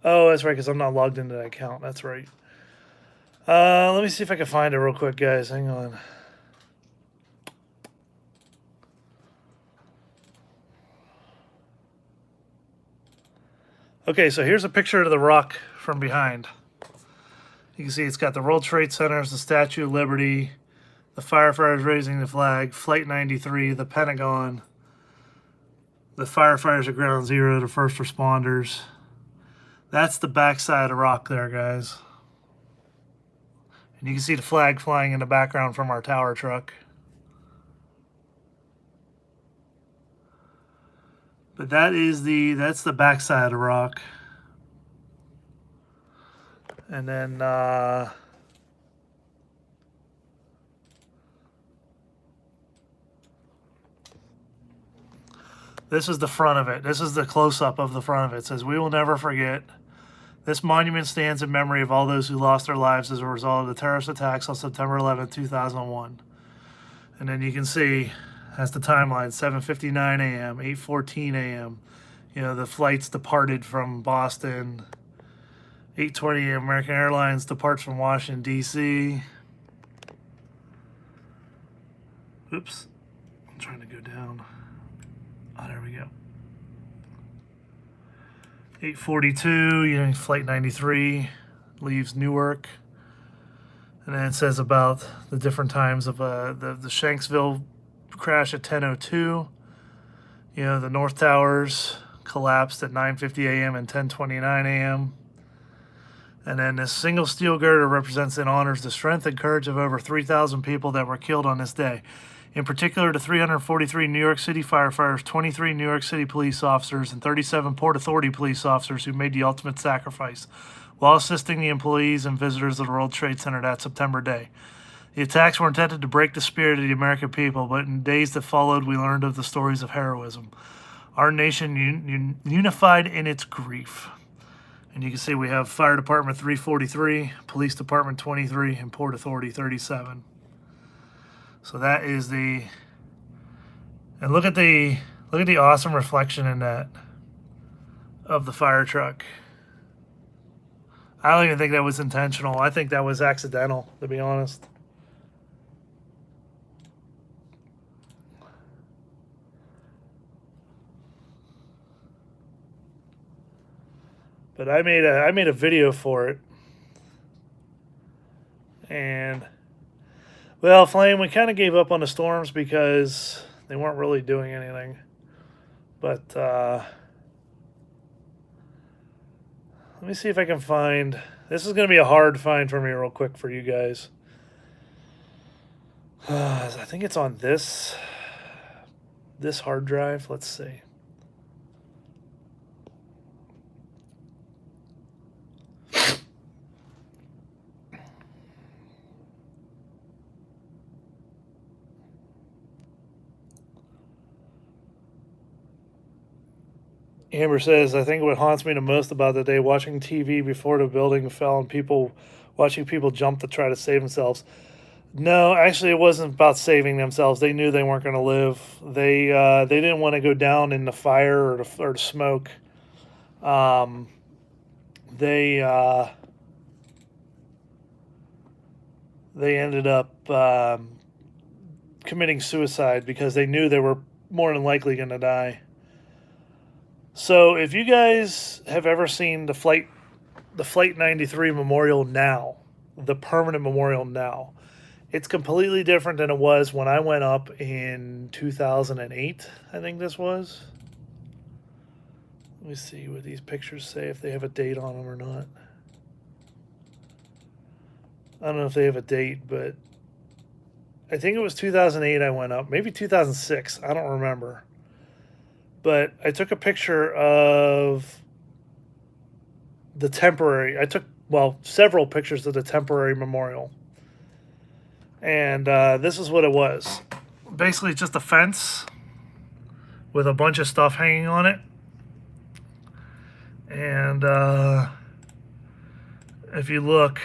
S1: Oh, that's right, because I'm not logged into that account. That's right. Let me see if I can find it real quick, guys. Hang on. Okay, so here's a picture of the rock from behind. You can see it's got the World Trade Centers, the Statue of Liberty, the firefighters raising the flag, Flight 93, the Pentagon, the firefighters at Ground Zero, the first responders. That's the backside of rock there, guys. And you can see the flag flying in the background from our tower truck. But that's the backside of rock. And then this is the front of it. This is the close-up of the front of it. It says, "We will never forget. This monument stands in memory of all those who lost their lives as a result of the terrorist attacks on September 11, 2001. And then you can see, that's the timeline, 7:59 a.m., 8:14 a.m. You know, the flights departed from Boston. 8:20 a.m. American Airlines departs from Washington, D.C. Oops. I'm trying to go down. Oh, there we go. 8:42, you know, Flight 93 leaves Newark. And then it says about the different times of the Shanksville crash at 10:02. You know, the North Towers collapsed at 9:50 a.m. and 10:29 a.m. And then this single steel girder represents and honors the strength and courage of over 3,000 people that were killed on this day. In particular, the 343 New York City firefighters, 23 New York City police officers, and 37 Port Authority police officers who made the ultimate sacrifice while assisting the employees and visitors of the World Trade Center that September day. The attacks were intended to break the spirit of the American people, but in days that followed, we learned of the stories of heroism. Our nation unified in its grief. And you can see we have Fire Department 343, Police Department 23, and Port Authority 37. So that is the, and look at the awesome reflection in that of the fire truck. I don't even think that was intentional. I think that was accidental, to be honest. But I made a video for it. And well, Flame, we kind of gave up on the storms because they weren't really doing anything. But let me see if I can find, this is going to be a hard find for me real quick for you guys. I think it's on this hard drive. Let's see. Amber says, I think what haunts me the most about the day watching TV before the building fell and watching people jump to try to save themselves. No, actually, it wasn't about saving themselves. They knew they weren't going to live. They didn't want to go down in the fire or the smoke. Um, they they ended up committing suicide because they knew they were more than likely going to die. So, if you guys have ever seen the Flight 93 memorial now, the permanent memorial now, it's completely different than it was when I went up in 2008, I think this was. Let me see what these pictures say, if they have a date on them or not. I don't know if they have a date, but I think it was 2008 I went up, maybe 2006, I don't remember. But I took a picture of the temporary, several pictures of the temporary memorial. And this is what it was. Basically, just a fence with a bunch of stuff hanging on it. And if you look,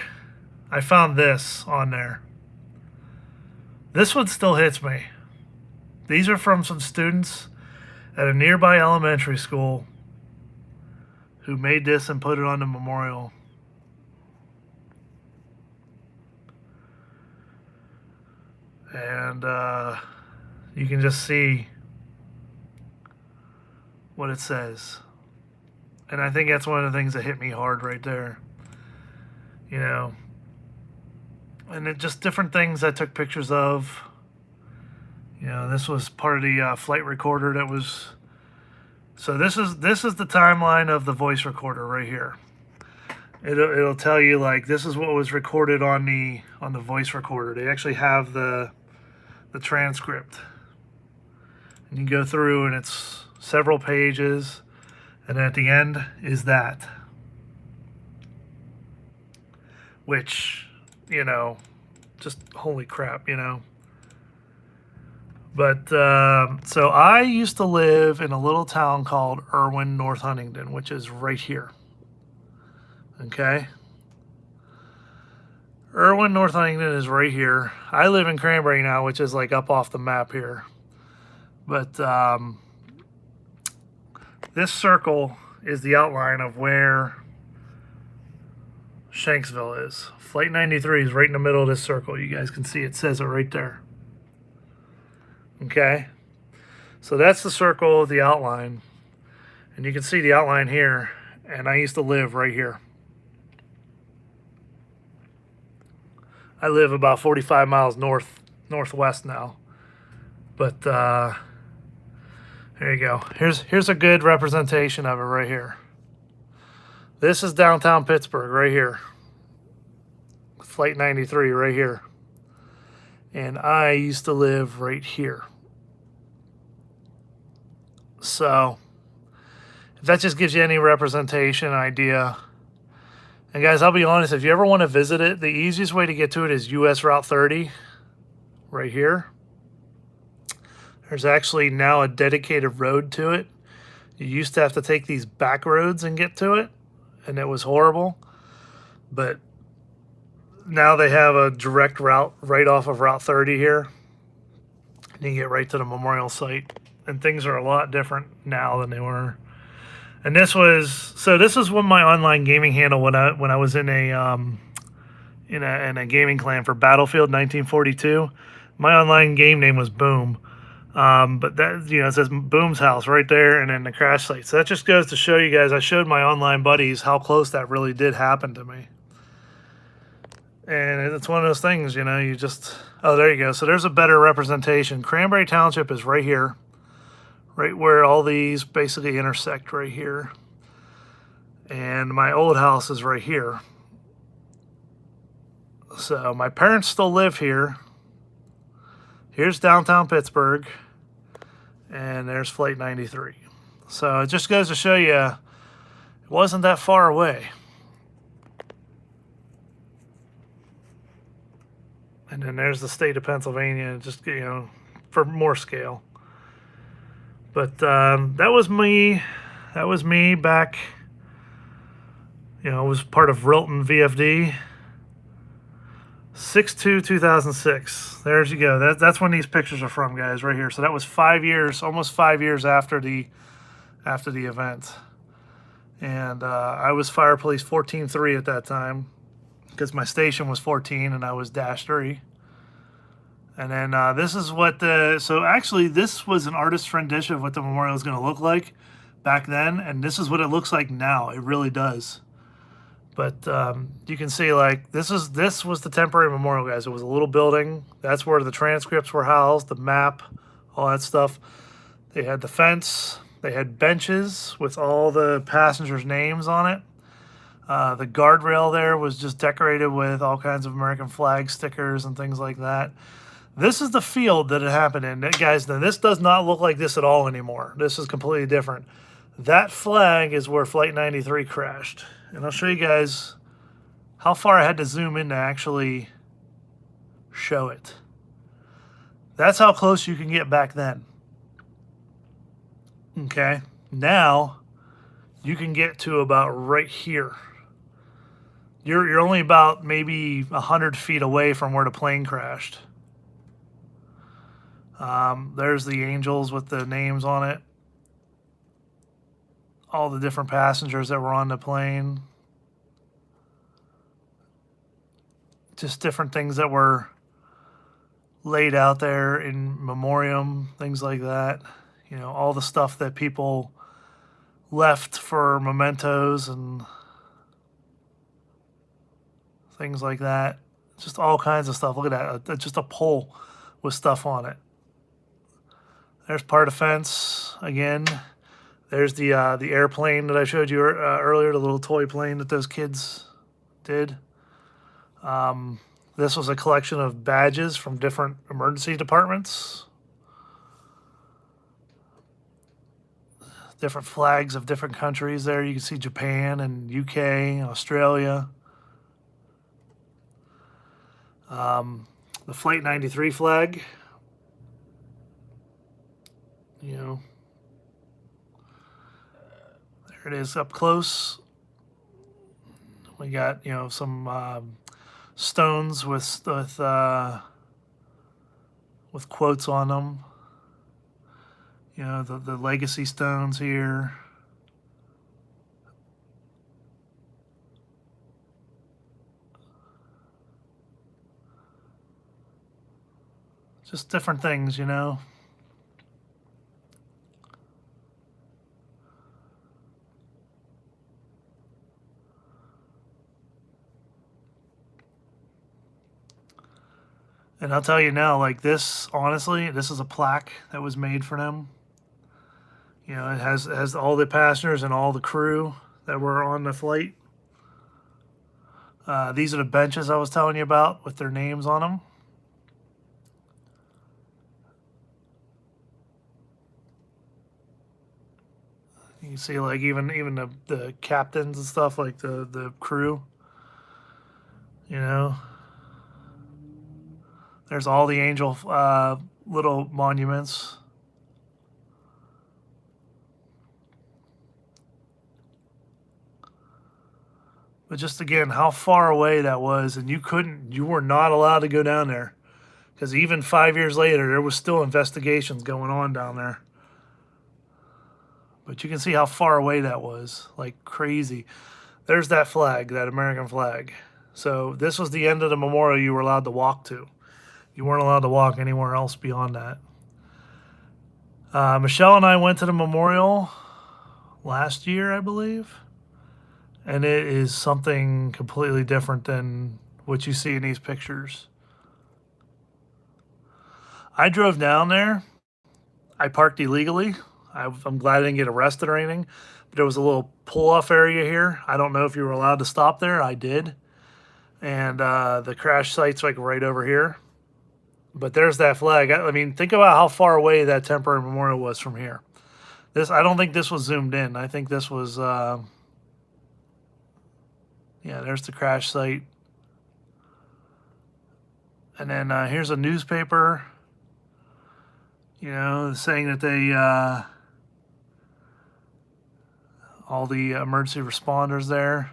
S1: I found this on there. This one still hits me. These are from some students at a nearby elementary school who made this and put it on the memorial. And you can just see what it says. And I think that's one of the things that hit me hard right there. You know, and it just different things I took pictures of. You know, this was part of the flight recorder that was. So this is the timeline of the voice recorder right here. It'll tell you, like, this is what was recorded on the voice recorder. They actually have the transcript, and you go through, and it's several pages, and at the end is that, which, you know, just holy crap, you know. But so I used to live in a little town called Irwin, North Huntingdon, which is right here. Okay. Irwin, North Huntingdon is right here. I live in Cranberry now, which is like up off the map here. But this circle is the outline of where Shanksville is. Flight 93 is right in the middle of this circle. You guys can see it says it right there. Okay. So that's the circle, the outline. And you can see the outline here. And I used to live right here. I live about 45 miles northwest now. But there you go. Here's a good representation of it right here. This is downtown Pittsburgh right here. Flight 93 right here. And I used to live right here. So if that just gives you any representation, idea. And guys, I'll be honest, if you ever want to visit it, the easiest way to get to it is US Route 30 right here. There's actually now a dedicated road to it. You used to have to take these back roads and get to it, and it was horrible. But now they have a direct route right off of Route 30 here. And you get right to the memorial site. And things are a lot different now than they were. And this is when my online gaming handle when I was in a gaming clan for Battlefield 1942. My online game name was Boom. But that, you know, it says Boom's house right there, and then the crash site. So that just goes to show you guys, I showed my online buddies how close that really did happen to me. And it's one of those things, you know, you just, oh, there you go. So there's a better representation. Cranberry Township is right here, right where all these basically intersect right here. And my old house is right here. So my parents still live here. Here's downtown Pittsburgh. And there's Flight 93. So it just goes to show you, it wasn't that far away. And then there's the state of Pennsylvania, just, you know, for more scale. But that was me that was me back. You know, it was part of Rilton VFD. 6/2/2006. There's you go. That's when these pictures are from, guys, right here. So that was 5 years, almost 5 years after the event. And I was Fire Police 14-3 at that time because my station was 14 and I was -3. And then this is what so actually this was an artist's rendition of what the memorial is going to look like back then. And this is what it looks like now. It really does. But you can see, like, this was the temporary memorial, guys. It was a little building. That's where the transcripts were housed, the map, all that stuff. They had the fence. They had benches with all the passengers' names on it. The guardrail there was just decorated with all kinds of American flag stickers and things like that. This is the field that it happened in. Guys, now this does not look like this at all anymore. This is completely different. That flag is where Flight 93 crashed. And I'll show you guys how far I had to zoom in to actually show it. That's how close you can get back then. Okay, now you can get to about right here. You're only about maybe 100 feet away from where the plane crashed. There's the angels with the names on it. All the different passengers that were on the plane. Just different things that were laid out there in memoriam, things like that. You know, all the stuff that people left for mementos and things like that. Just all kinds of stuff. Look at that. Just a pole with stuff on it. There's part of fence again. There's the airplane that I showed you earlier, the little toy plane that those kids did. This was a collection of badges from different emergency departments. Different flags of different countries there. You can see Japan and UK, Australia. The Flight 93 flag. You know, there it is up close. We got, you know, some stones with quotes on them. You know, the legacy stones here. Just different things, you know. And I'll tell you now, like this, honestly, this is a plaque that was made for them. You know, it has all the passengers and all the crew that were on the flight. These are the benches I was telling you about with their names on them. You can see, like, even the captains and stuff, like the crew. You know, there's all the angel little monuments. But just again, how far away that was, and you were not allowed to go down there, because even 5 years later, there was still investigations going on down there. But you can see how far away that was, like crazy. There's that flag, that American flag. So this was the end of the memorial you were allowed to walk to. You weren't allowed to walk anywhere else beyond that. Michelle and I went to the memorial last year, I believe. And it is something completely different than what you see in these pictures. I drove down there. I parked illegally. I'm glad I didn't get arrested or anything. But there was a little pull-off area here. I don't know if you were allowed to stop there. I did. And the crash site's like right over here. But there's that flag. I mean, think about how far away that temporary memorial was from here. I don't think this was zoomed in. I think this was, yeah, there's the crash site. And then here's a newspaper, you know, saying that all the emergency responders there,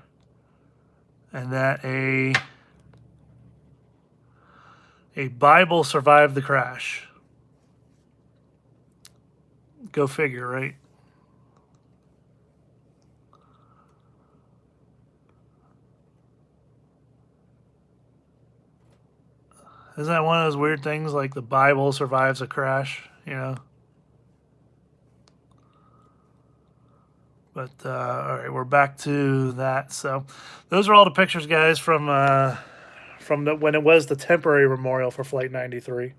S1: and that a Bible survived the crash. Go figure, right? Isn't that one of those weird things, like the Bible survives a crash, you know? But all right, we're back to that. So those are all the pictures, guys, from when it was the temporary memorial for Flight 93.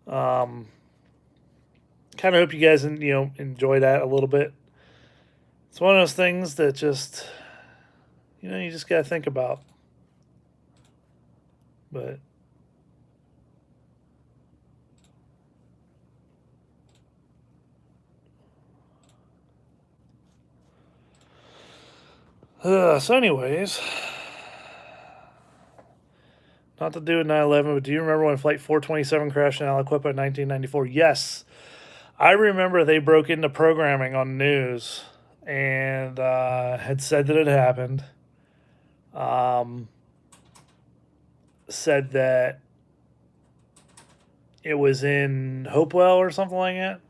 S1: Kind of hope you guys enjoy that a little bit. It's one of those things that just you just gotta think about. But so anyways, not to do with 9/11, but do you remember when Flight 427 crashed in Aliquippa in 1994? Yes, I remember they broke into programming on news and had said that it happened. Said that it was in Hopewell or something like that.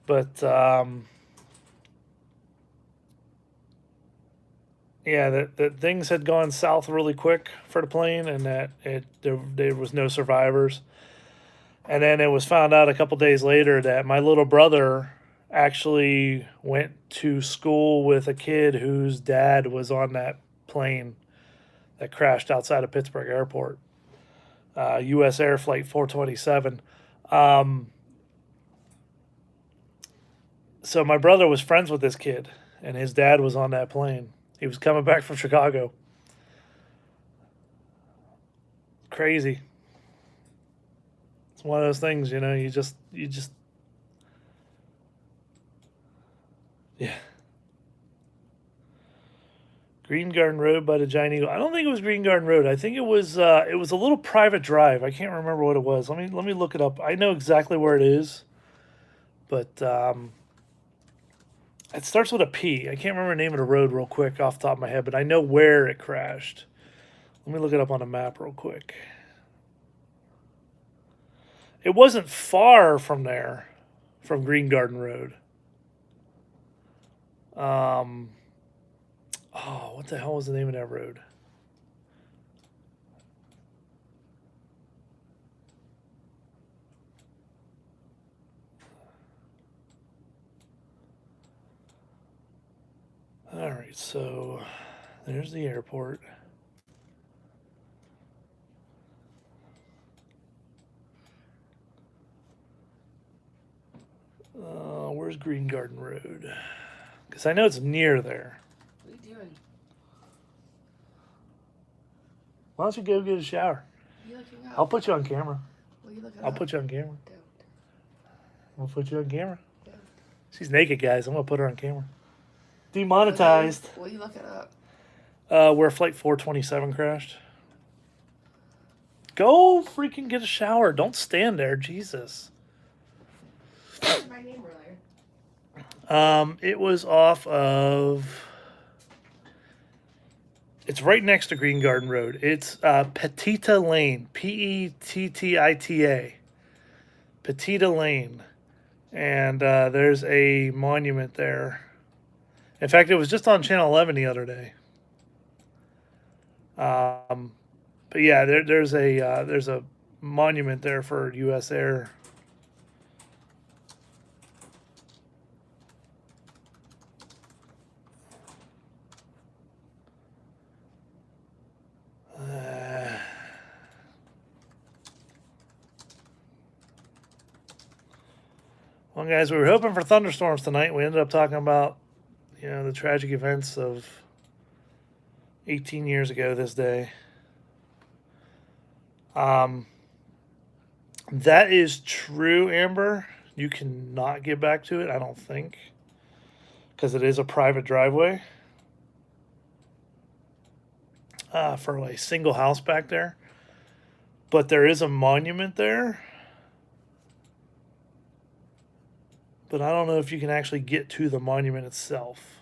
S1: But yeah, that things had gone south really quick for the plane, and that there was no survivors. And then it was found out a couple days later that my little brother actually went to school with a kid whose dad was on that plane that crashed outside of Pittsburgh Airport, U.S. Air Flight 427. So my brother was friends with this kid, and his dad was on that plane. He was coming back from Chicago. Crazy. It's one of those things, you just yeah. Green Garden Road by the Giant Eagle. I don't think it was Green Garden Road. I think it was a little private drive. I can't remember what it was. Let me look it up. I know exactly where it is, but it starts with a P. I can't remember the name of the road real quick off the top of my head, but I know where it crashed. Let me look it up on a map real quick. It wasn't far from there, from Green Garden Road. Oh, what the hell was the name of that road? All right, so there's the airport. Where's Green Garden Road? Because I know it's near there.
S2: What are you doing?
S1: Why don't you go get a shower?
S2: What are you looking up?
S1: I'll put you on camera.
S2: What are you looking
S1: I'll
S2: up?
S1: put you on camera.
S2: Don't.
S1: I'll put you on camera.
S2: Don't.
S1: She's naked, guys. I'm gonna put her on camera. Demonetized.
S2: What are you looking up?
S1: Where Flight 427 crashed. Go freaking get a shower. Don't stand there, Jesus.
S2: What was my name earlier?
S1: It was off of. It's right next to Green Garden Road. It's Petita Lane, Pettita, Petita Lane, and there's a monument there. In fact, it was just on Channel 11 the other day. But yeah, there's a monument there for U.S. Air. Well, guys, we were hoping for thunderstorms tonight. We ended up talking about, the tragic events of 18 years ago this day. That is true, Amber. You cannot get back to it, I don't think, because it is a private driveway for a single house back there. But there is a monument there but I don't know if you can actually get to the monument itself.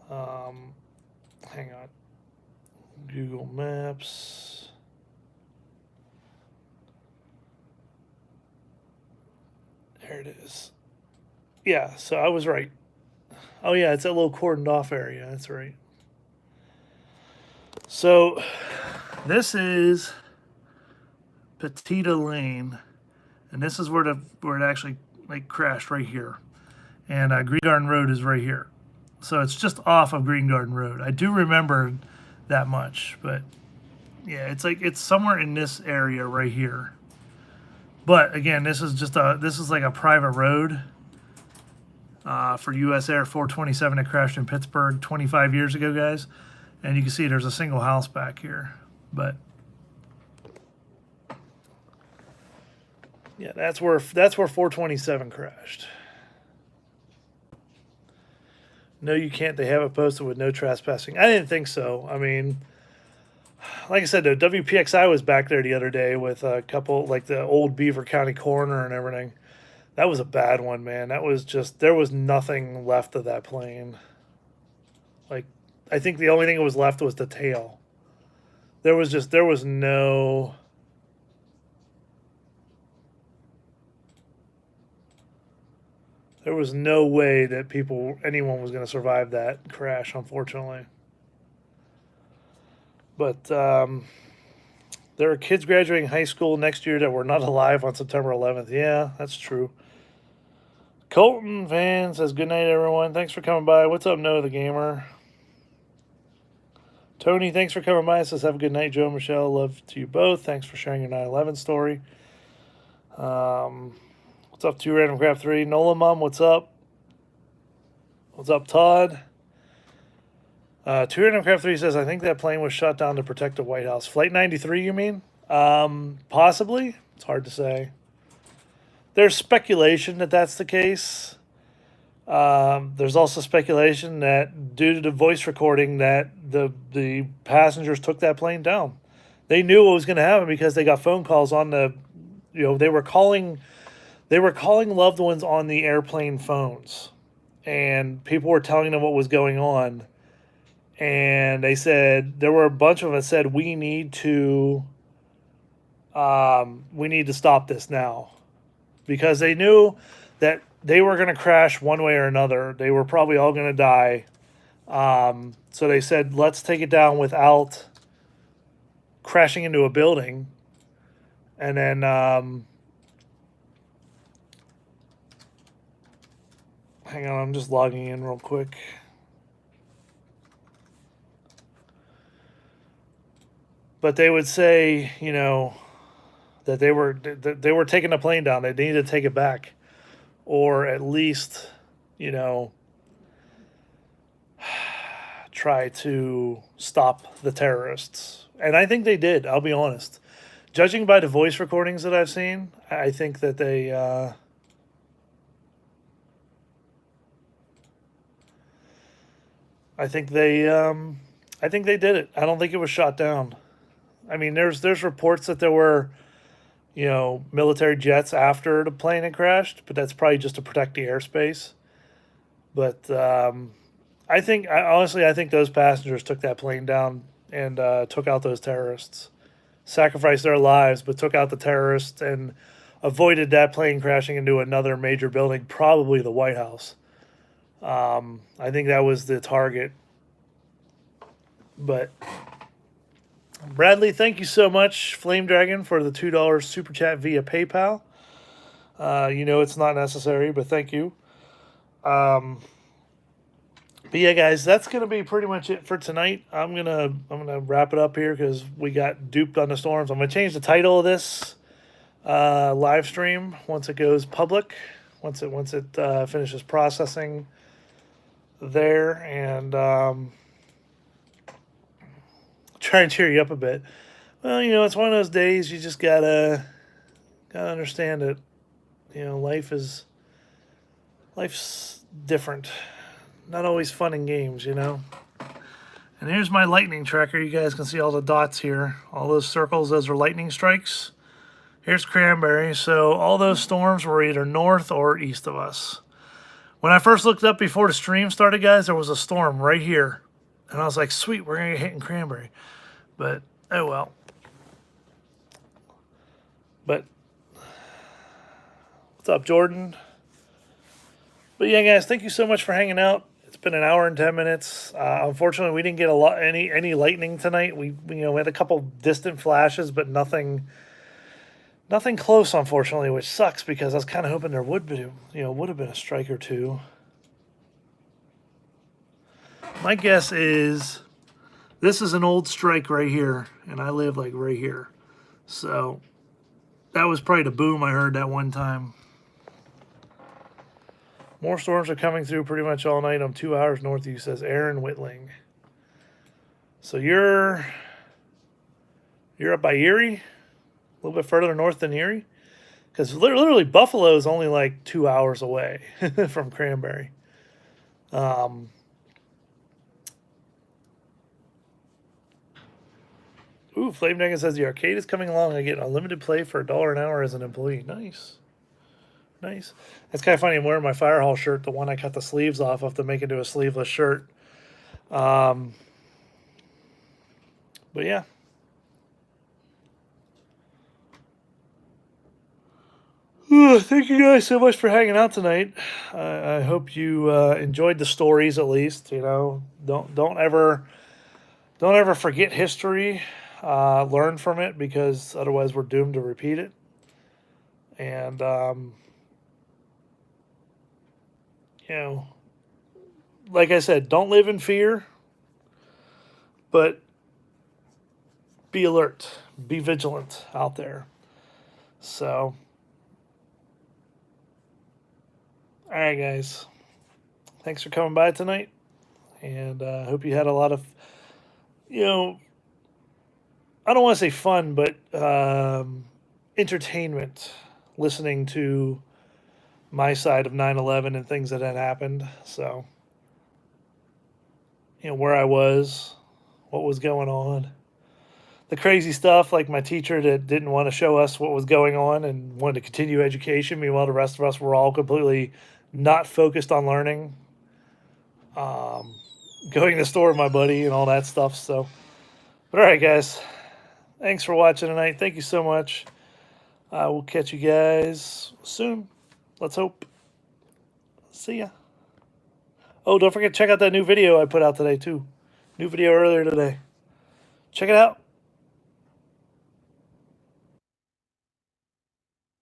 S1: Hang on. Google Maps. There it is. Yeah, so I was right. Oh, yeah, it's that little cordoned off area. That's right. So this is Petita Lane, and this is where it actually like crashed right here. And Green Garden Road is right here. So it's just off of Green Garden Road. I do remember that much, but yeah, it's somewhere in this area right here. But again, this is like a private road for U.S. Air 427 that crashed in Pittsburgh 25 years ago, guys. And you can see there's a single house back here. But yeah, that's where 427 crashed. No, you can't. They have it posted with no trespassing. I didn't think so. I mean, like I said, though, WPXI was back there the other day with a couple, like the old Beaver County coroner and everything. That was a bad one, man. That was just, there was nothing left of that plane. Like, I think the only thing that was left was the tail. There was no. There was no way that anyone was going to survive that crash, unfortunately. But there are kids graduating high school next year that were not alive on September 11th. Yeah, that's true. Colton Van says, good night, everyone. Thanks for coming by. What's up, Noah the Gamer? Tony, thanks for coming by. Says, have a good night, Joe and Michelle. Love to you both. Thanks for sharing your 9/11 story. What's up, 2 Random Craft 3? Nola Mom, what's up? What's up, Todd? 2 Random Craft 3 says, I think that plane was shot down to protect the White House. Flight 93, you mean? Possibly. It's hard to say. There's speculation that that's the case. There's also speculation that due to the voice recording that the passengers took that plane down. They knew what was going to happen because they got phone calls on the, they were calling loved ones on the airplane phones, and people were telling them what was going on. And they said, there were a bunch of them that said, we need to stop this now, because they knew that they were going to crash one way or another. They were probably all going to die. So they said, let's take it down without crashing into a building. And then, hang on, I'm just logging in real quick. But they would say, that they were taking the plane down. They needed to take it back, or at least, try to stop the terrorists. And I think they did. I'll be honest. Judging by the voice recordings that I've seen, I think that they. I think they did it. I don't think it was shot down. I mean, there's reports that there were, military jets after the plane had crashed, but that's probably just to protect the airspace. But honestly, I think those passengers took that plane down and took out those terrorists, sacrificed their lives, but took out the terrorists and avoided that plane crashing into another major building, probably the White House. I think that was the target. But Bradley, thank you so much, Flame Dragon, for the $2 super chat via PayPal. It's not necessary, but thank you. But yeah, guys, that's gonna be pretty much it for tonight. I'm gonna wrap it up here because we got duped on the storms. I'm gonna change the title of this live stream once it goes public, once it finishes processing there, and try and cheer you up a bit. Well, it's one of those days you just gotta understand it. Life's different. Not always fun in games, And here's my lightning tracker. You guys can see all the dots here. All those circles, those are lightning strikes. Here's Cranberry. So all those storms were either north or east of us. When I first looked up before the stream started, guys, there was a storm right here. And I was like, sweet, we're going to get hit in Cranberry. But, oh well. But, what's up, Jordan? But yeah, guys, thank you so much for hanging out. It's been an hour and 10 minutes. Unfortunately, we didn't get any lightning tonight. We had a couple distant flashes, but nothing close, unfortunately, which sucks because I was kind of hoping there would have been a strike or two. My guess is this is an old strike right here, and I live like right here. So that was probably the boom I heard that one time. More storms are coming through pretty much all night. I'm 2 hours north of you, says Aaron Whitling. So you're up by Erie, a little bit further north than Erie, because literally Buffalo is only like 2 hours away from Cranberry. Flame Dragon says the arcade is coming along. I get unlimited play for $1 an hour as an employee. Nice. Nice. It's kind of funny. I'm wearing my Fire Hall shirt, the one I cut the sleeves off of to make into a sleeveless shirt. But yeah. Thank you guys so much for hanging out tonight. I hope you enjoyed the stories at least. Don't ever forget history. Learn from it, because otherwise we're doomed to repeat it. And like I said, don't live in fear, but be alert, be vigilant out there. So, all right, guys. Thanks for coming by tonight, and I hope you had a lot of, I don't want to say fun, but entertainment listening to my side of 9/11 and things that had happened. So, where I was, what was going on, the crazy stuff, like my teacher that didn't want to show us what was going on and wanted to continue education. Meanwhile, the rest of us were all completely not focused on learning. Going to the store with my buddy and all that stuff. So, but all right, guys. Thanks for watching tonight. Thank you so much. We'll catch you guys soon. Let's hope. See ya. Oh, don't forget to check out that new video I put out today, too. New video earlier today. Check it out.